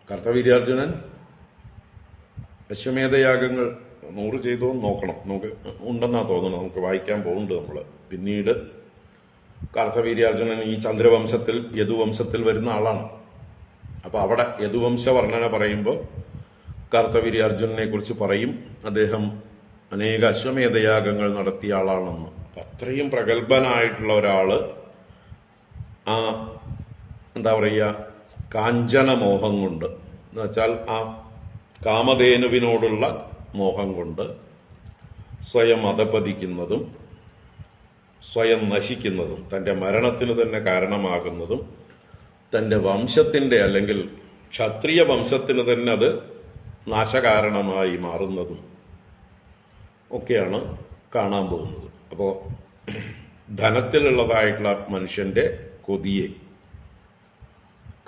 കാർത്തവീര്യാർജുനൻ അശ്വമേധയാഗങ്ങൾ 100 ചെയ്തോ നോക്കണം, നമുക്ക് ഉണ്ടെന്നാ തോന്നുന്നു. നമുക്ക് വായിക്കാൻ പോകുന്നുണ്ട് നമ്മള്. പിന്നീട് കാർത്തവീര്യാർജുനൻ ഈ ചന്ദ്രവംശത്തിൽ യദുവംശത്തിൽ വരുന്ന ആളാണ്. അപ്പൊ അവിടെ യദുവംശ വർണ്ണന പറയുമ്പോൾ കാർത്തവീര്യാർജുനനെ കുറിച്ച് പറയും, അദ്ദേഹം അനേക അശ്വമേധയാഗങ്ങൾ നടത്തിയ ആളാണെന്ന്. അത്രയും പ്രഗത്ഭനായിട്ടുള്ള ഒരാള് ആ എന്താ പറയുക, കാഞ്ചന മോഹം കൊണ്ട്, എന്നുവെച്ചാൽ ആ കാമധേനുവിനോടുള്ള മോഹം കൊണ്ട് സ്വയം അധപതിക്കുന്നതും സ്വയം നശിക്കുന്നതും തന്റെ മരണത്തിന് തന്നെ കാരണമാകുന്നതും തന്റെ വംശത്തിന്റെ അല്ലെങ്കിൽ ക്ഷത്രിയ വംശത്തിന് തന്നെ അത് നാശകാരണമായി മാറുന്നതും ഒക്കെയാണ് കാണാൻ പോകുന്നത്. അപ്പോ ധനത്തിലുള്ളതായിട്ടുള്ള മനുഷ്യന്റെ കൊതിയെ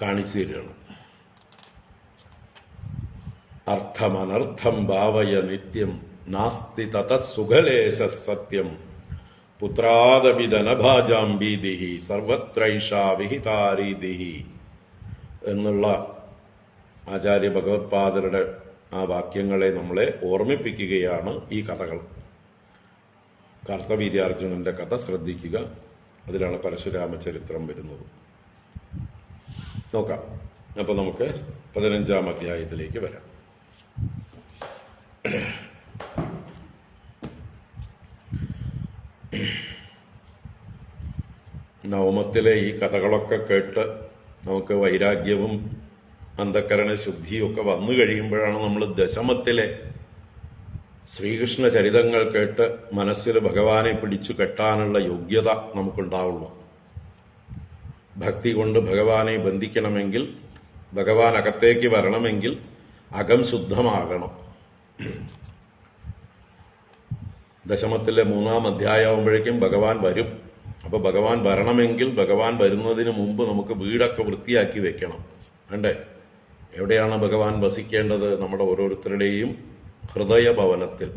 കാണിച്ചു തരികയാണ്. അർത്ഥമനർത്ഥം ഭാവയ നിത്യം നാസ്തി തതസുഖലേശ സത്യം പുത്രാദപി ധനഭാജാംബീതിഹി സർവത്രൈഷാ വിഹിതാരീതിഹി എന്നുള്ള ആചാര്യ ഭഗവത്പാദരുടെ ആ വാക്യങ്ങളെ നമ്മളെ ഓർമ്മിപ്പിക്കുകയാണ് ഈ കഥകൾ. കാർത്തവീര്യാർജുനന്റെ കഥ ശ്രദ്ധിക്കുക. അതിലാണ് പരശുരാമചരിത്രം വരുന്നത്. നോക്കാം. അപ്പൊ നമുക്ക് 15-ാം അധ്യായത്തിലേക്ക് വരാം. നവമത്തിലെ ഈ കഥകളൊക്കെ കേട്ട് നമുക്ക് വൈരാഗ്യവും അന്ധക്കരണ ശുദ്ധിയും ഒക്കെ വന്നു കഴിയുമ്പോഴാണ് നമ്മൾ ദശമത്തിലെ ശ്രീകൃഷ്ണ ചരിതങ്ങൾ കേട്ട് മനസ്സിൽ ഭഗവാനെ പിടിച്ചു കെട്ടാനുള്ള യോഗ്യത നമുക്കുണ്ടാവുള്ളൂ. ഭക്തി കൊണ്ട് ഭഗവാനെ ബന്ധിക്കണമെങ്കിൽ, ഭഗവാൻ അകത്തേക്ക് വരണമെങ്കിൽ അകം ശുദ്ധമാകണം. ദശമത്തിലെ 3-ാം അധ്യായമാകുമ്പോഴേക്കും ഭഗവാൻ വരും. അപ്പൊ ഭഗവാൻ വരണമെങ്കിൽ ഭഗവാൻ വരുന്നതിന് മുമ്പ് നമുക്ക് വീടൊക്കെ വൃത്തിയാക്കി വെക്കണം, വേണ്ടേ? എവിടെയാണ് ഭഗവാൻ വസിക്കേണ്ടത്? നമ്മുടെ ഓരോരുത്തരുടെയും ഹൃദയഭവനത്തിൽ.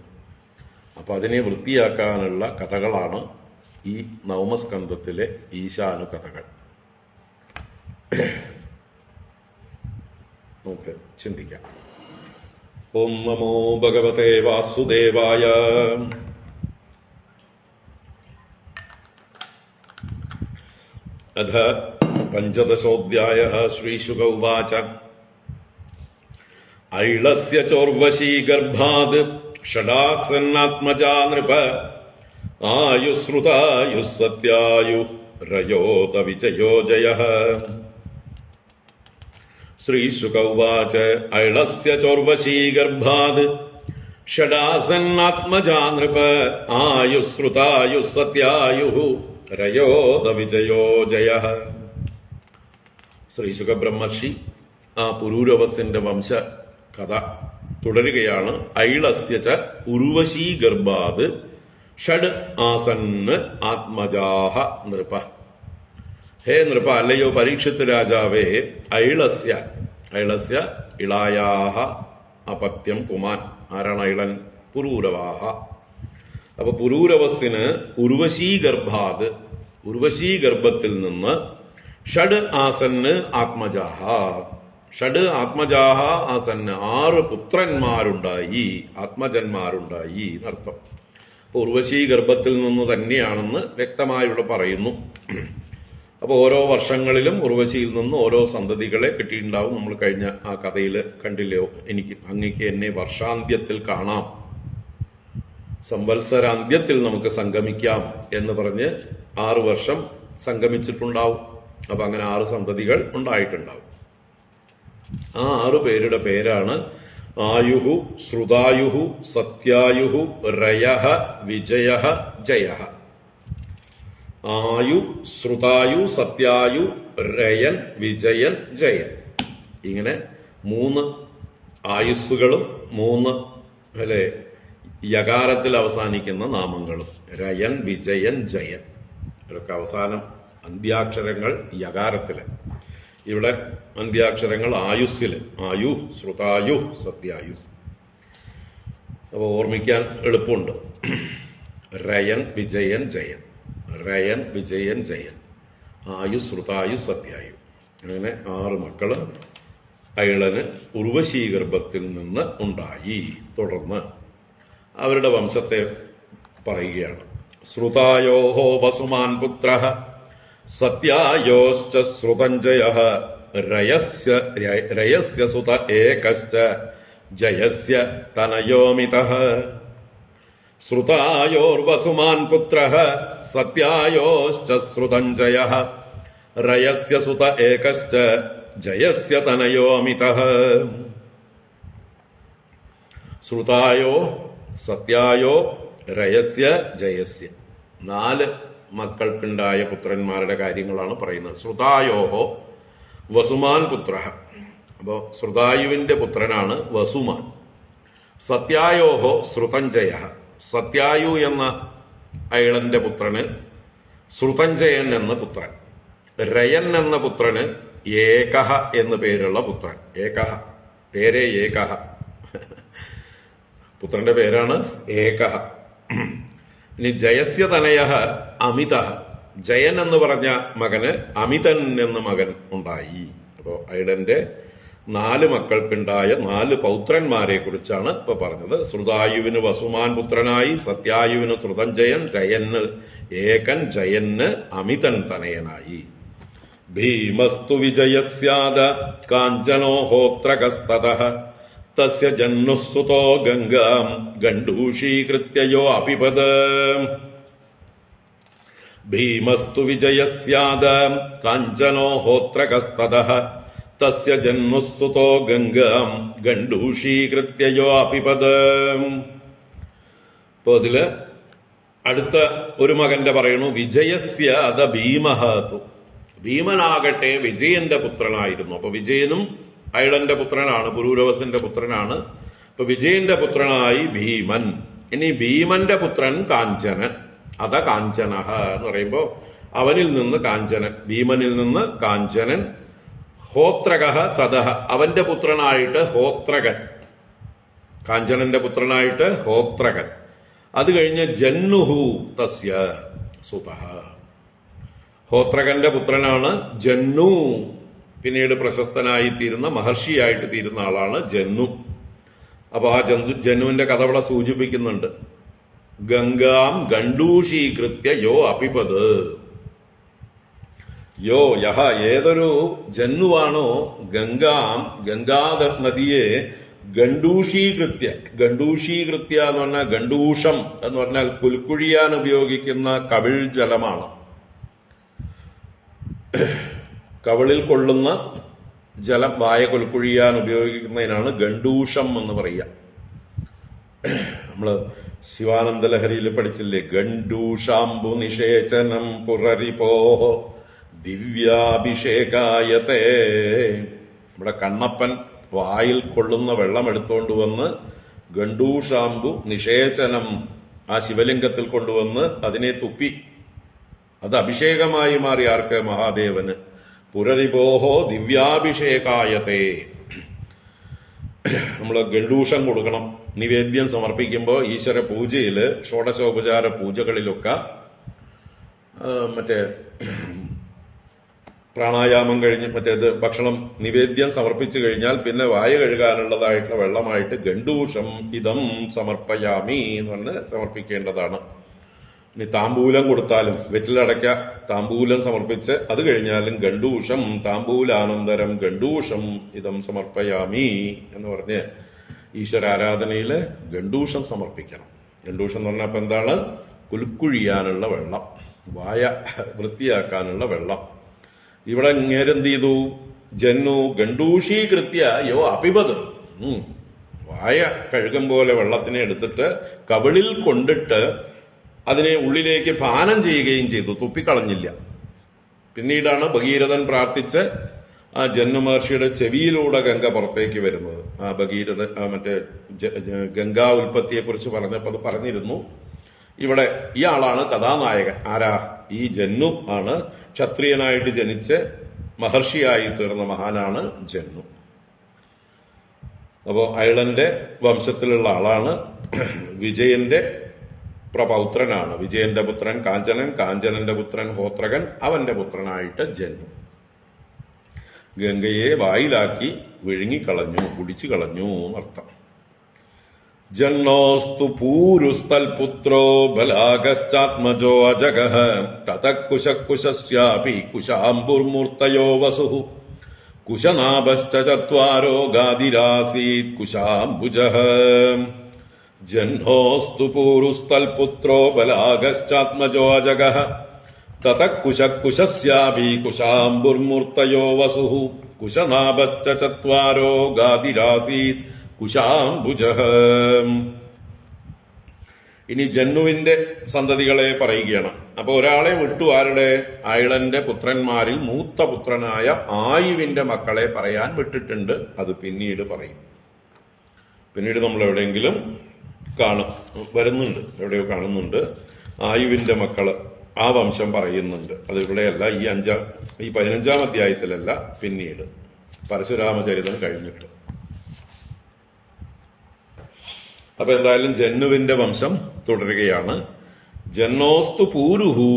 അപ്പൊ അതിനെ വൃത്തിയാക്കാനുള്ള കഥകളാണ് ഈ നവമസ്കന്ധത്തിലെ ഈശാനു കഥകൾ. നമുക്ക് ചിന്തിക്കാം. ഓം നമോ ഭഗവതേ വാസുദേവായ. അധ 15-ഓധ്യായഃ. ശ്രീശുക ഉവാച. ഐളസ്യ ചോർവശീ ഗർഭാത് ഷഡാസന്നാത്മജാ നൃപ ആയുശ്രുതായുഃ സത്യായുഃ രയോത വിജയോ ജയഃ. ശ്രീശുക ഉവാച. ഐളസ്യ ചോർവശീ ഗർഭാത് ഷഡാസന്നാത്മജാ നൃപ ആയുശ്രുതായുഃ സത്യായുഃ രയോത വിജയോ ജയഃ. ശ്രീശുക ബ്രഹ്മർഷി ആ പുരൂരവസിന്റെ വംശ കഥ തുടരുകയാണ്. ഐളസ്യ ച ഉർവശീ ഗർഭാത് ഷഡ് ആസന്ന് ആത്മജാഹ നൃപ. ഹേ നൃപ, അല്ലയോ പരീക്ഷിത് രാജാവേ, ഐളസ്യ, ഐളസ്യ ഇളായാഹ അപത്യം പുമാൻ. ആരാണ് ഐളൻ? പുരൂരവാഹ. അപ്പൊ പുരൂരവസിന് ഉർവശീ ഗർഭാത്, ഉർവശീ ഗർഭത്തിൽ നിന്ന് ഷഡ് ആസന്ന് ആത്മജാഹ, ഷഡ് ആത്മജാഹ ആസന്ന്, 6 പുത്രന്മാരുണ്ടായി, ആത്മജന്മാരുണ്ടായി എന്നർത്ഥം. അപ്പൊ ഉർവശീ ഗർഭത്തിൽ നിന്ന് തന്നെയാണെന്ന് വ്യക്തമായുള്ള പറയുന്നു. അപ്പോൾ ഓരോ വർഷങ്ങളിലും ഉർവശിയിൽ നിന്ന് ഓരോ സന്തതികളെ കിട്ടിയിട്ടുണ്ടാവും. നമ്മൾ കഴിഞ്ഞ ആ കഥയിൽ കണ്ടില്ലയോ, അങ്ങേക്ക് എന്നെ വർഷാന്ത്യത്തിൽ കാണാം, സംവത്സരാന്ത്യത്തിൽ നമുക്ക് സംഗമിക്കാം എന്ന് പറഞ്ഞ് 6 വർഷം സംഗമിച്ചിട്ടുണ്ടാവും. അപ്പൊ അങ്ങനെ 6 സന്തതികൾ ഉണ്ടായിട്ടുണ്ടാവും. ആ 6 പേരുടെ പേരാണ് ആയുഹു, ശ്രുതായുഹു, സത്യായുഹു, രയഃ, വിജയഃ, ജയഃ. ആയു, ശ്രുതായു, സത്യായു, രയൻ, വിജയൻ, ജയൻ. ഇങ്ങനെ 3 ആയുസ്സുകളും 3 അല്ലെ യകാരത്തിൽ അവസാനിക്കുന്ന നാമങ്ങളും. രയൻ, വിജയൻ, ജയൻ. ഇതൊക്കെ അവസാനം അന്ത്യാക്ഷരങ്ങൾ യകാരത്തില്. ഇവിടെ അന്ത്യാക്ഷരങ്ങൾ ആയുസ്സില്. ആയു, ശ്രുതായു, സത്യായു. അപ്പൊ ഓർമ്മിക്കാൻ എളുപ്പമുണ്ട്. രയൻ, വിജയൻ, ജയൻ. രയൻ, വിജയൻ, ജയൻ. ആയു, ശ്രുതായു, സത്യായു. അങ്ങനെ 6 മക്കള് അയളന് ഉർവശീ ഗർഭത്തിൽ നിന്ന് ഉണ്ടായി. തുടർന്ന് അവരുടെ വംശത്തെ പറയുകയാണ്. ശ്രുതായോഹോ വസുമാൻ പുത്രഃ, സത്യായോശ്ച ശ്രുതഞ്ജയഃ, രയസ്യ സുത ഏകശ്ച, ജയസ്യ തനയോമിതഃ. ശ്രുതായോർവസുമാൻ പുത്രഃ, സത്യായോശ്ച ശ്രുതഞ്ജയഃ, രയസ്യ സുത ഏകശ്ച, ജയസ്യ തനയോമിതഃ. ശ്രുതായോ, സത്യായോ, രയസ്യ, ജയസ്യ. 4 മക്കൾക്കുണ്ടായ പുത്രന്മാരുടെ കാര്യങ്ങളാണ് പറയുന്നത്. ശ്രുതായോഹോ വസുമാൻ പുത്രഃ. അപ്പോ ശ്രുതായുവിന്റെ പുത്രനാണ് വസുമാൻ. സത്യായോഹോ ശ്രുതഞ്ജയഃ. സത്യായു എന്ന അയളന്റെ പുത്രന് ശ്രുതഞ്ജയൻ എന്ന പുത്രൻ. രയൻ എന്ന പുത്രന് ഏകഃ എന്ന് പേരുള്ള പുത്രൻ. ഏകഃ, പേരേ ഏകഃ. പുത്രന്റെ പേരാണ് ഏകഃ. ഇനി ജയസ്യ തനയഃ അമിതഃ. ജയൻ എന്ന് പറഞ്ഞ മകന് അമിതൻ എന്ന മകൻ ഉണ്ടായി. അപ്പോ അയളന്റെ 4 മക്കൾക്കുണ്ടായ 4 പൗത്രന്മാരെ കുറിച്ചാണ് ഇപ്പൊ പറഞ്ഞത്. ശ്രുതായുവിന് വസുമാൻ പുത്രനായി, സത്യായുവിന് ശ്രുതഞ്ജയൻ, രയന് ഏകൻ, ജയന് അമിതൻ തനയനായി. ഭീമസ്തു വിജയസ്യാദ കാഞ്ചനോ ഹോത്രകസ്തതഃ, തസ്യ ജന്നുസുതോ ഗംഗാം ഗണ്ഡൂഷീകൃത്യോ അപിപദ. ഭീമസ്തു വിജയസ്യാദ കാഞ്ചനോ ഹോത്രകസ്തതഃ, തസ്യ ജന്മുസുതോ ഗംഗാം ഗണ്ഡൂഷീകൃത്യോ അപിപദ. അപ്പൊ അതില് അടുത്ത ഒരു മകന്റെ പറയുന്നു. വിജയസ്യ അത ഭീമഹതു. ഭീമനാകട്ടെ വിജയന്റെ പുത്രനായിരുന്നു. അപ്പൊ വിജയനും അയളന്റെ പുത്രനാണ്, പുരൂരവസിന്റെ പുത്രനാണ്. അപ്പൊ വിജയന്റെ പുത്രനായി ഭീമൻ. ഇനി ഭീമന്റെ പുത്രൻ കാഞ്ചനൻ. അത കാഞ്ചനഃ എന്ന് പറയുമ്പോ അവനിൽ നിന്ന് കാഞ്ചനൻ, ഭീമനിൽ നിന്ന് കാഞ്ചനൻ. ഹോത്രകഃ തതഃ. അവന്റെ പുത്രനായിട്ട് ഹോത്രകൻ, കാഞ്ചനന്റെ പുത്രനായിട്ട് ഹോത്രകൻ. അത് കഴിഞ്ഞ് ജന്നുഹു തസ്യ സുതഃ. ഹോത്രകന്റെ പുത്രനാണ് ജന്നു. പിന്നീട് പ്രശസ്തനായി തീരുന്ന, മഹർഷിയായിട്ട് തീരുന്ന ആളാണ് ജന്നു. അപ്പൊ ആ ജന്നുവിന്റെ കഥ ഇവിടെ സൂചിപ്പിക്കുന്നുണ്ട്. ഗംഗാം ഗണ്ഡൂഷീകൃത്യ യോ അപിപത്. യോ യഹ, ഏതൊരു ജന്നുവാണോ ഗംഗാം, ഗംഗാ നദിയെ ഗണ്ഡൂഷീകൃത്യ. ഗണ്ഡൂഷീകൃത്യ എന്ന് പറഞ്ഞാൽ ഗണ്ഡൂഷം എന്ന് പറഞ്ഞാൽ കുൽക്കുഴിയാൻ ഉപയോഗിക്കുന്ന കവിൾ ജലമാണ്. കവിളിൽ കൊള്ളുന്ന ജലം വായ കുൽക്കുഴിയാൻ ഉപയോഗിക്കുന്നതിനാണ് ഗണ്ഡൂഷം എന്ന് പറയുക. നമ്മള് ശിവാനന്ദ ലഹരിയിൽ പഠിച്ചില്ലേ, ഗണ്ഡൂഷാംബു നിഷേചനം പുരരിപോ ദിവ്യാഭിഷേകായതേ. നമ്മുടെ കണ്ണപ്പൻ വായിൽ കൊള്ളുന്ന വെള്ളം എടുത്തുകൊണ്ട് വന്ന് ഗണ്ഡൂഷാംബു നിഷേചനം ആ ശിവലിംഗത്തിൽ കൊണ്ടുവന്ന് അതിനെ തുപ്പി. അത് അഭിഷേകമായി മാറി. ആർക്ക്? മഹാദേവന്. പുരരിപോഹോ ദിവ്യാഭിഷേകായതേ. നമ്മൾ ഗണ്ഡൂഷം കൊടുക്കണം. നിവേദ്യം സമർപ്പിക്കുമ്പോൾ ഈശ്വര പൂജയില്, ഷോഡശോപചാര പൂജകളിലൊക്കെ മറ്റേ പ്രാണായാമം കഴിഞ്ഞ് മറ്റേത് ഭക്ഷണം നിവേദ്യം സമർപ്പിച്ചു കഴിഞ്ഞാൽ പിന്നെ വായ കഴുകാനുള്ളതായിട്ടുള്ള വെള്ളമായിട്ട് ഗണ്ഡൂഷം ഇതം സമർപ്പയാമി എന്ന് പറഞ്ഞ് സമർപ്പിക്കേണ്ടതാണ്. ഇനി താമ്പൂലം കൊടുത്താലും വെറ്റിലടയ്ക്ക താമ്പൂലം സമർപ്പിച്ച് അത് കഴിഞ്ഞാലും ഗണ്ടൂഷം താമ്പൂലാനന്തരം ഗണ്ടൂഷം ഇതം സമർപ്പയാമി എന്ന് പറഞ്ഞ് ഈശ്വരാരാധനയില് ഗണ്ടൂഷം സമർപ്പിക്കണം. ഗണ്ടൂഷം എന്ന് പറഞ്ഞാൽ അപ്പൊ എന്താണ്? കുലുക്കുഴിയാനുള്ള വെള്ളം, വായ വൃത്തിയാക്കാനുള്ള വെള്ളം. ഇവിടെ ഇങ്ങേരെന്ത് ചെയ്തു? ജന്നു ഗണ്ടൂഷീകൃത്യ യോ അപിപത്, വായ കഴുകം പോലെ വെള്ളത്തിനെ എടുത്തിട്ട് കവിളിൽ കൊണ്ടിട്ട് അതിനെ ഉള്ളിലേക്ക് പാനം ചെയ്യുകയും ചെയ്തു, തുപ്പിക്കളഞ്ഞില്ല. പിന്നീടാണ് ഭഗീരഥൻ പ്രാർത്ഥിച്ച് ആ ജന്നു മഹർഷിയുടെ ചെവിയിലൂടെ ഗംഗ പുറത്തേക്ക് വരുന്നത്. ആ ഭഗീരഥൻ മറ്റേ ഗംഗാ ഉൽപ്പത്തിയെ കുറിച്ച് പറഞ്ഞപ്പോൾ അത് പറഞ്ഞിരുന്നു. ഇവിടെ ഇയാളാണ് കഥാനായകൻ. ആരാ? ഈ ജന്നു ആണ്. ക്ഷത്രിയനായിട്ട് ജനിച്ച് മഹർഷിയായി തീർന്ന മഹാനാണ് ജന്നു. അപ്പോ അയളന്റെ വംശത്തിലുള്ള ആളാണ്. വിജയന്റെ പ്രപൗത്രനാണ്. വിജയന്റെ പുത്രൻ കാഞ്ചനൻ, കാഞ്ചനന്റെ പുത്രൻ ഹോത്രകൻ, അവന്റെ പുത്രനായിട്ട് ജന്നു. ഗംഗയെ വായിലാക്കി വിഴുങ്ങിക്കളഞ്ഞു, കുടിച്ചു കളഞ്ഞു എന്നർത്ഥം. ജന്നോസ്തു പൂരുസ്തൽപുത്രോ ബലാഗശ്ചാത്മജോ അജഗഃ തതഃകുശകുശസ്യാപി കുശാംബുർമൂർത്തയോ വസുഃ കുശനാഭശ്ച ചത്വാരോ ഗാദിരാസീത് കുശാംബുജഃ. ജന്നോസ്തു പൂരുസ്തൽപുത്രോ ബലാഗശ്ചാത്മജോ അജഗഃ തതഃകുശകുശസ്യാപി കുശാംബുർമൂർത്തയോ വസുഃ കുശനാഭശ്ച ചത്വാരോ ഗാദിരാസീത് കുശാംബുജഃ. ഇനി ജന്നുവിന്റെ സന്തതികളെ പറയുകയാണ്. അപ്പൊ ഒരാളെ വിട്ടു. ആരുടെ? അയളന്റെ പുത്രന്മാരിൽ മൂത്ത പുത്രനായ ആയുവിന്റെ മക്കളെ പറയാൻ വിട്ടിട്ടുണ്ട്. അത് പിന്നീട് പറയും. പിന്നീട് നമ്മൾ എവിടെയെങ്കിലും വരുന്നുണ്ട്, എവിടെയോ കാണുന്നുണ്ട്. ആയുവിന്റെ മക്കള് ആ വംശം പറയുന്നുണ്ട്. അത് ഇവിടെയല്ല, ഈ 15-ാം അധ്യായത്തിലല്ല, പിന്നീട് പരശുരാമചരിതം കഴിഞ്ഞിട്ട്. അപ്പൊ എന്തായാലും ജന്നുവിന്റെ വംശം തുടരുകയാണ്. ജന്നോസ്തു പൂരുഹു,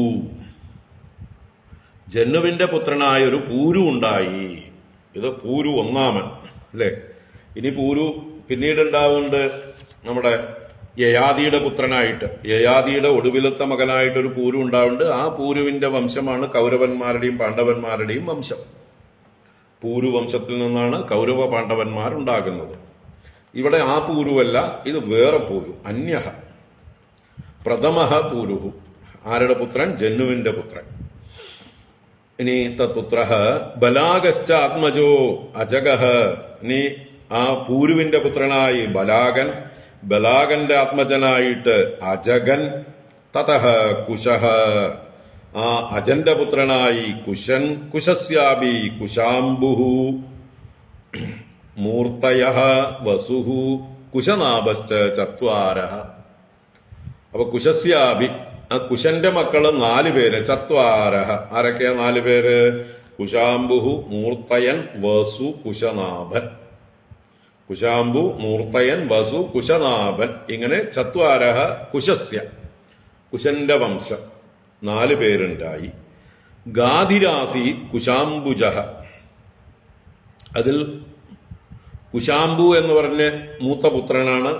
ജന്നുവിന്റെ പുത്രനായ ഒരു പൂരു ഉണ്ടായി. ഇത് പൂരു ഒന്നാമൻ അല്ലെ. ഇനി പൂരു പിന്നീട് ഉണ്ടാവുന്നുണ്ട് നമ്മുടെ യയാതിയുടെ പുത്രനായിട്ട്, യയാതിയുടെ ഒടുവിലത്തെ മകനായിട്ട് ഒരു പൂരു ഉണ്ടാവുന്നുണ്ട്. ആ പൂരുവിന്റെ വംശമാണ് കൗരവന്മാരുടെയും പാണ്ഡവന്മാരുടെയും വംശം. പൂരു വംശത്തിൽ നിന്നാണ് കൗരവ പാണ്ഡവന്മാർ ഉണ്ടാകുന്നത്. ഇവിടെ ആ പൂരുവല്ല, ഇത് വേറെ പൂരു, അന്യഹ. പ്രഥമഹ പൂരുഹു. ആരുടെ പുത്രൻ? ജന്നുവിന്റെ പുത്രൻ. ഇനി തത്പുത്രഃ ബലാഗശ്ച ആത്മജോ അജഗഃ. ഇനി ആ പൂരുവിന്റെ പുത്രനായി ബലാഗൻ, ബലാഗന്റെ ആത്മജനായിട്ട് അജഗൻ. തതഃ കുശഃ. ആ അജന്റെ പുത്രനായി കുശൻ. കുശസ്യാപി കുശാംബുഹു മൂർത്തയഃ വസുഹു കുശനാഭശ്ച ചത്വാരഃ. അപ്പൊ കുശസ്യാഭി, ആ കുശന്റെ മക്കള് 4 പേര്. ചത്വാരഃ. ആരൊക്കെയാ 4 പേര്? കുശാംബുഹു, മൂർത്തയൻ, വസു, കുശനാഭൻ. കുശാംബു, മൂർത്തയൻ, വസു, കുശനാഭൻ. ഇങ്ങനെ ചത്വാരഃ കുശസ്യ, കുശന്റെ വംശം 4 പേരുണ്ടായി. ഗാധിരാസി കുശാംബുജഃ. അതിൽ കുശാംബു എന്ന് പറഞ്ഞ് മൂത്ത പുത്രനാണ്.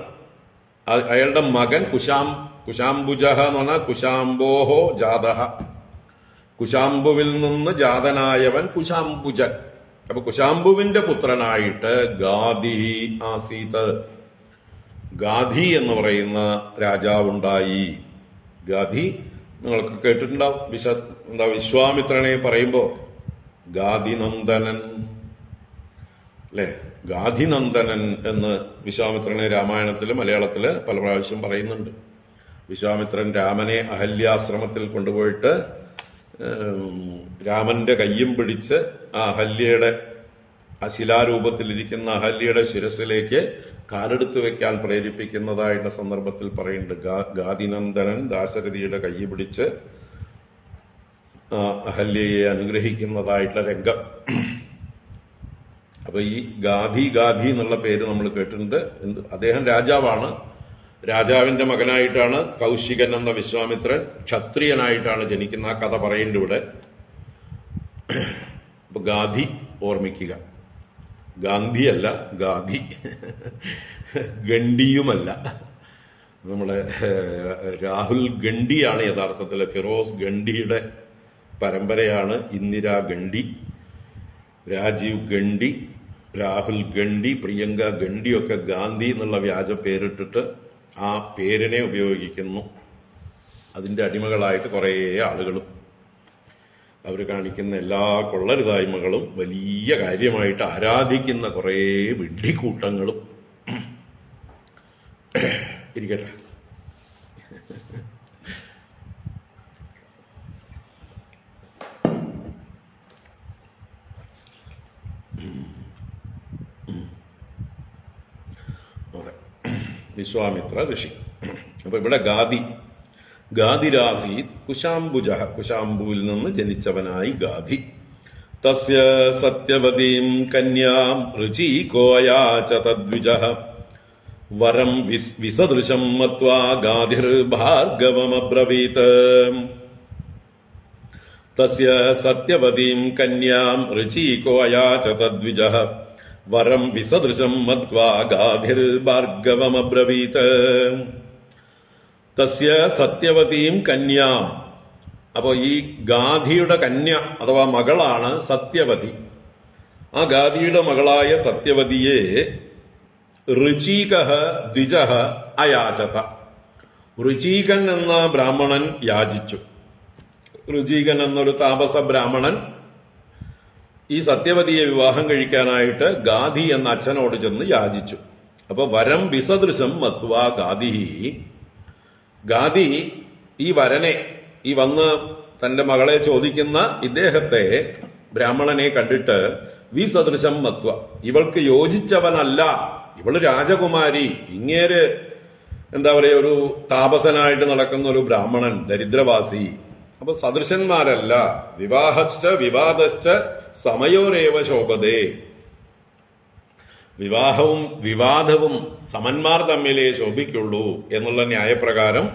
അയാളുടെ മകൻ കുശാംബുജഃ എന്ന് പറഞ്ഞാൽ കുശാംബോഹോ ജാതഃ. കുശാംബുവിൽ നിന്ന് ജാതനായവൻ കുശാംബുജൻ. അപ്പൊ കുശാംബുവിന്റെ പുത്രനായിട്ട് ഗാധി ആസീത്. ഗാധി എന്ന് പറയുന്ന രാജാവുണ്ടായി. ഗാധി നിങ്ങൾക്ക് കേട്ടിട്ടുണ്ടാവും. വിശ്വാമിത്രനെ പറയുമ്പോ ഗാധിനന്ദനൻ അല്ലെ, ഗാധിനന്ദനൻ എന്ന് വിശ്വാമിത്രനെ രാമായണത്തില് മലയാളത്തില് പല പ്രാവശ്യം പറയുന്നുണ്ട്. വിശ്വാമിത്രൻ രാമനെ അഹല്യാശ്രമത്തിൽ കൊണ്ടുപോയിട്ട് രാമന്റെ കയ്യും പിടിച്ച് ആ അഹല്യയുടെ, ആ ശിലാരൂപത്തിലിരിക്കുന്ന അഹല്യയുടെ ശിരസിലേക്ക് കാലെടുത്ത് വെക്കാൻ പ്രേരിപ്പിക്കുന്നതായിട്ട് സന്ദർഭത്തിൽ പറയുന്നുണ്ട്. ഗാധിനന്ദനൻ ദാശരഥിയുടെ കൈ പിടിച്ച് അഹല്യയെ അനുഗ്രഹിക്കുന്നതായിട്ടുള്ള രംഗം. അപ്പൊ ഈ ഗാധി എന്നുള്ള പേര് നമ്മൾ കേട്ടിട്ടുണ്ട്. അദ്ദേഹം രാജാവാണ്. രാജാവിന്റെ മകനായിട്ടാണ് കൗശികൻ എന്ന വിശ്വാമിത്രൻ ക്ഷത്രിയനായിട്ടാണ് ജനിക്കുന്ന. ആ കഥ പറയുന്നുണ്ട് ഇവിടെ. അപ്പൊ ഗാധി ഓർമ്മിക്കുക. ഗാന്ധിയല്ല, ഗാധി. ഗണ്ഡിയുമല്ല. നമ്മളെ രാഹുൽ ഗണ്ഡിയാണ് യഥാർത്ഥത്തിൽ. ഫിറോസ് ഗണ്ഡിയുടെ പരമ്പരയാണ് ഇന്ദിരാ ഗണ്ഡി, രാജീവ് ഗണ്ഡി, രാഹുൽ ഗണ്ഡി, പ്രിയങ്ക ഗണ്ഡിയൊക്കെ ഗാന്ധി എന്നുള്ള വ്യാജ പേരിട്ടിട്ട് ആ പേരിനെ ഉപയോഗിക്കുന്നു. അതിന്റെ അടിമകളായിട്ട് കുറേ ആളുകളും അവർ കാണിക്കുന്ന എല്ലാ കൊള്ളരുതായ്മകളും വലിയ കാര്യമായിട്ട് ആരാധിക്കുന്ന കുറേ വിഡ്ഢിക്കൂട്ടങ്ങളും ഇരിക്കട്ടെ. വിശ്വാമിത്ര ഋഷി. അപ്പൊ ഇവിടെ ഗാധിരാസി കുശാംബുജ, കുശാംബുവിൽ നിന്ന് ജനിച്ചവനായി ഗാധി. തസ്യ സത്യവതീം കന്യാം ഋചീകോയാച തദ്വിജഃ വരം വിസദൃശം മത്വാ ഗാധിർ ഭാർഗവമബ്രവീത്. തസ്യ സത്യവതീം കന്യാം ഋചീകോയാച തദ്വിജഃ വരം വിസദൃശം മത്വാ ഗാധിർ ഭാർഗവമബ്രവീത്. തസ്യ സത്യവതീം കന്യാം. അപ്പോ ഈ ഗാധിയുടെ കന്യ അഥവാ മകളാണ് സത്യവതി. ആ ഗാധിയുടെ മകളായ സത്യവതിയെ ഋചീകഃ ദ്വിജഃ അയാചത. ഋചീകൻ എന്ന ബ്രാഹ്മണൻ യാചിച്ചു. ഋചീകൻ എന്നൊരു താപസ ബ്രാഹ്മണൻ ഈ സത്യവതിയെ വിവാഹം കഴിക്കാനായിട്ട് ഗാധി എന്ന അച്ഛനോട് ചെന്ന് യാചിച്ചു. അപ്പൊ വരം വിസദൃശം മത്വാ ഗാധി ഈ വരനെ, ഈ വന്ന് തന്റെ മകളെ ചോദിക്കുന്ന ഇദ്ദേഹത്തെ, ബ്രാഹ്മണനെ കണ്ടിട്ട് വിസദൃശം മത്വ, ഇവൾക്ക് യോജിച്ചവനല്ല, ഇവള് രാജകുമാരി, ഇങ്ങേര് എന്താ പറയുക, ഒരു താപസനായിട്ട് നടക്കുന്ന ഒരു ബ്രാഹ്മണൻ, ദരിദ്രവാസി. അപ്പൊ സദൃശന്മാരല്ല. വിവാഹശ്ച വിവാദശ്ച സമയോരേവ ശോഭതേ. വിവാഹവും വിവാദവും സമന്മാർ തമ്മിലേ ശോഭിക്കുള്ളൂ എന്നുള്ള ന്യായപ്രകാരം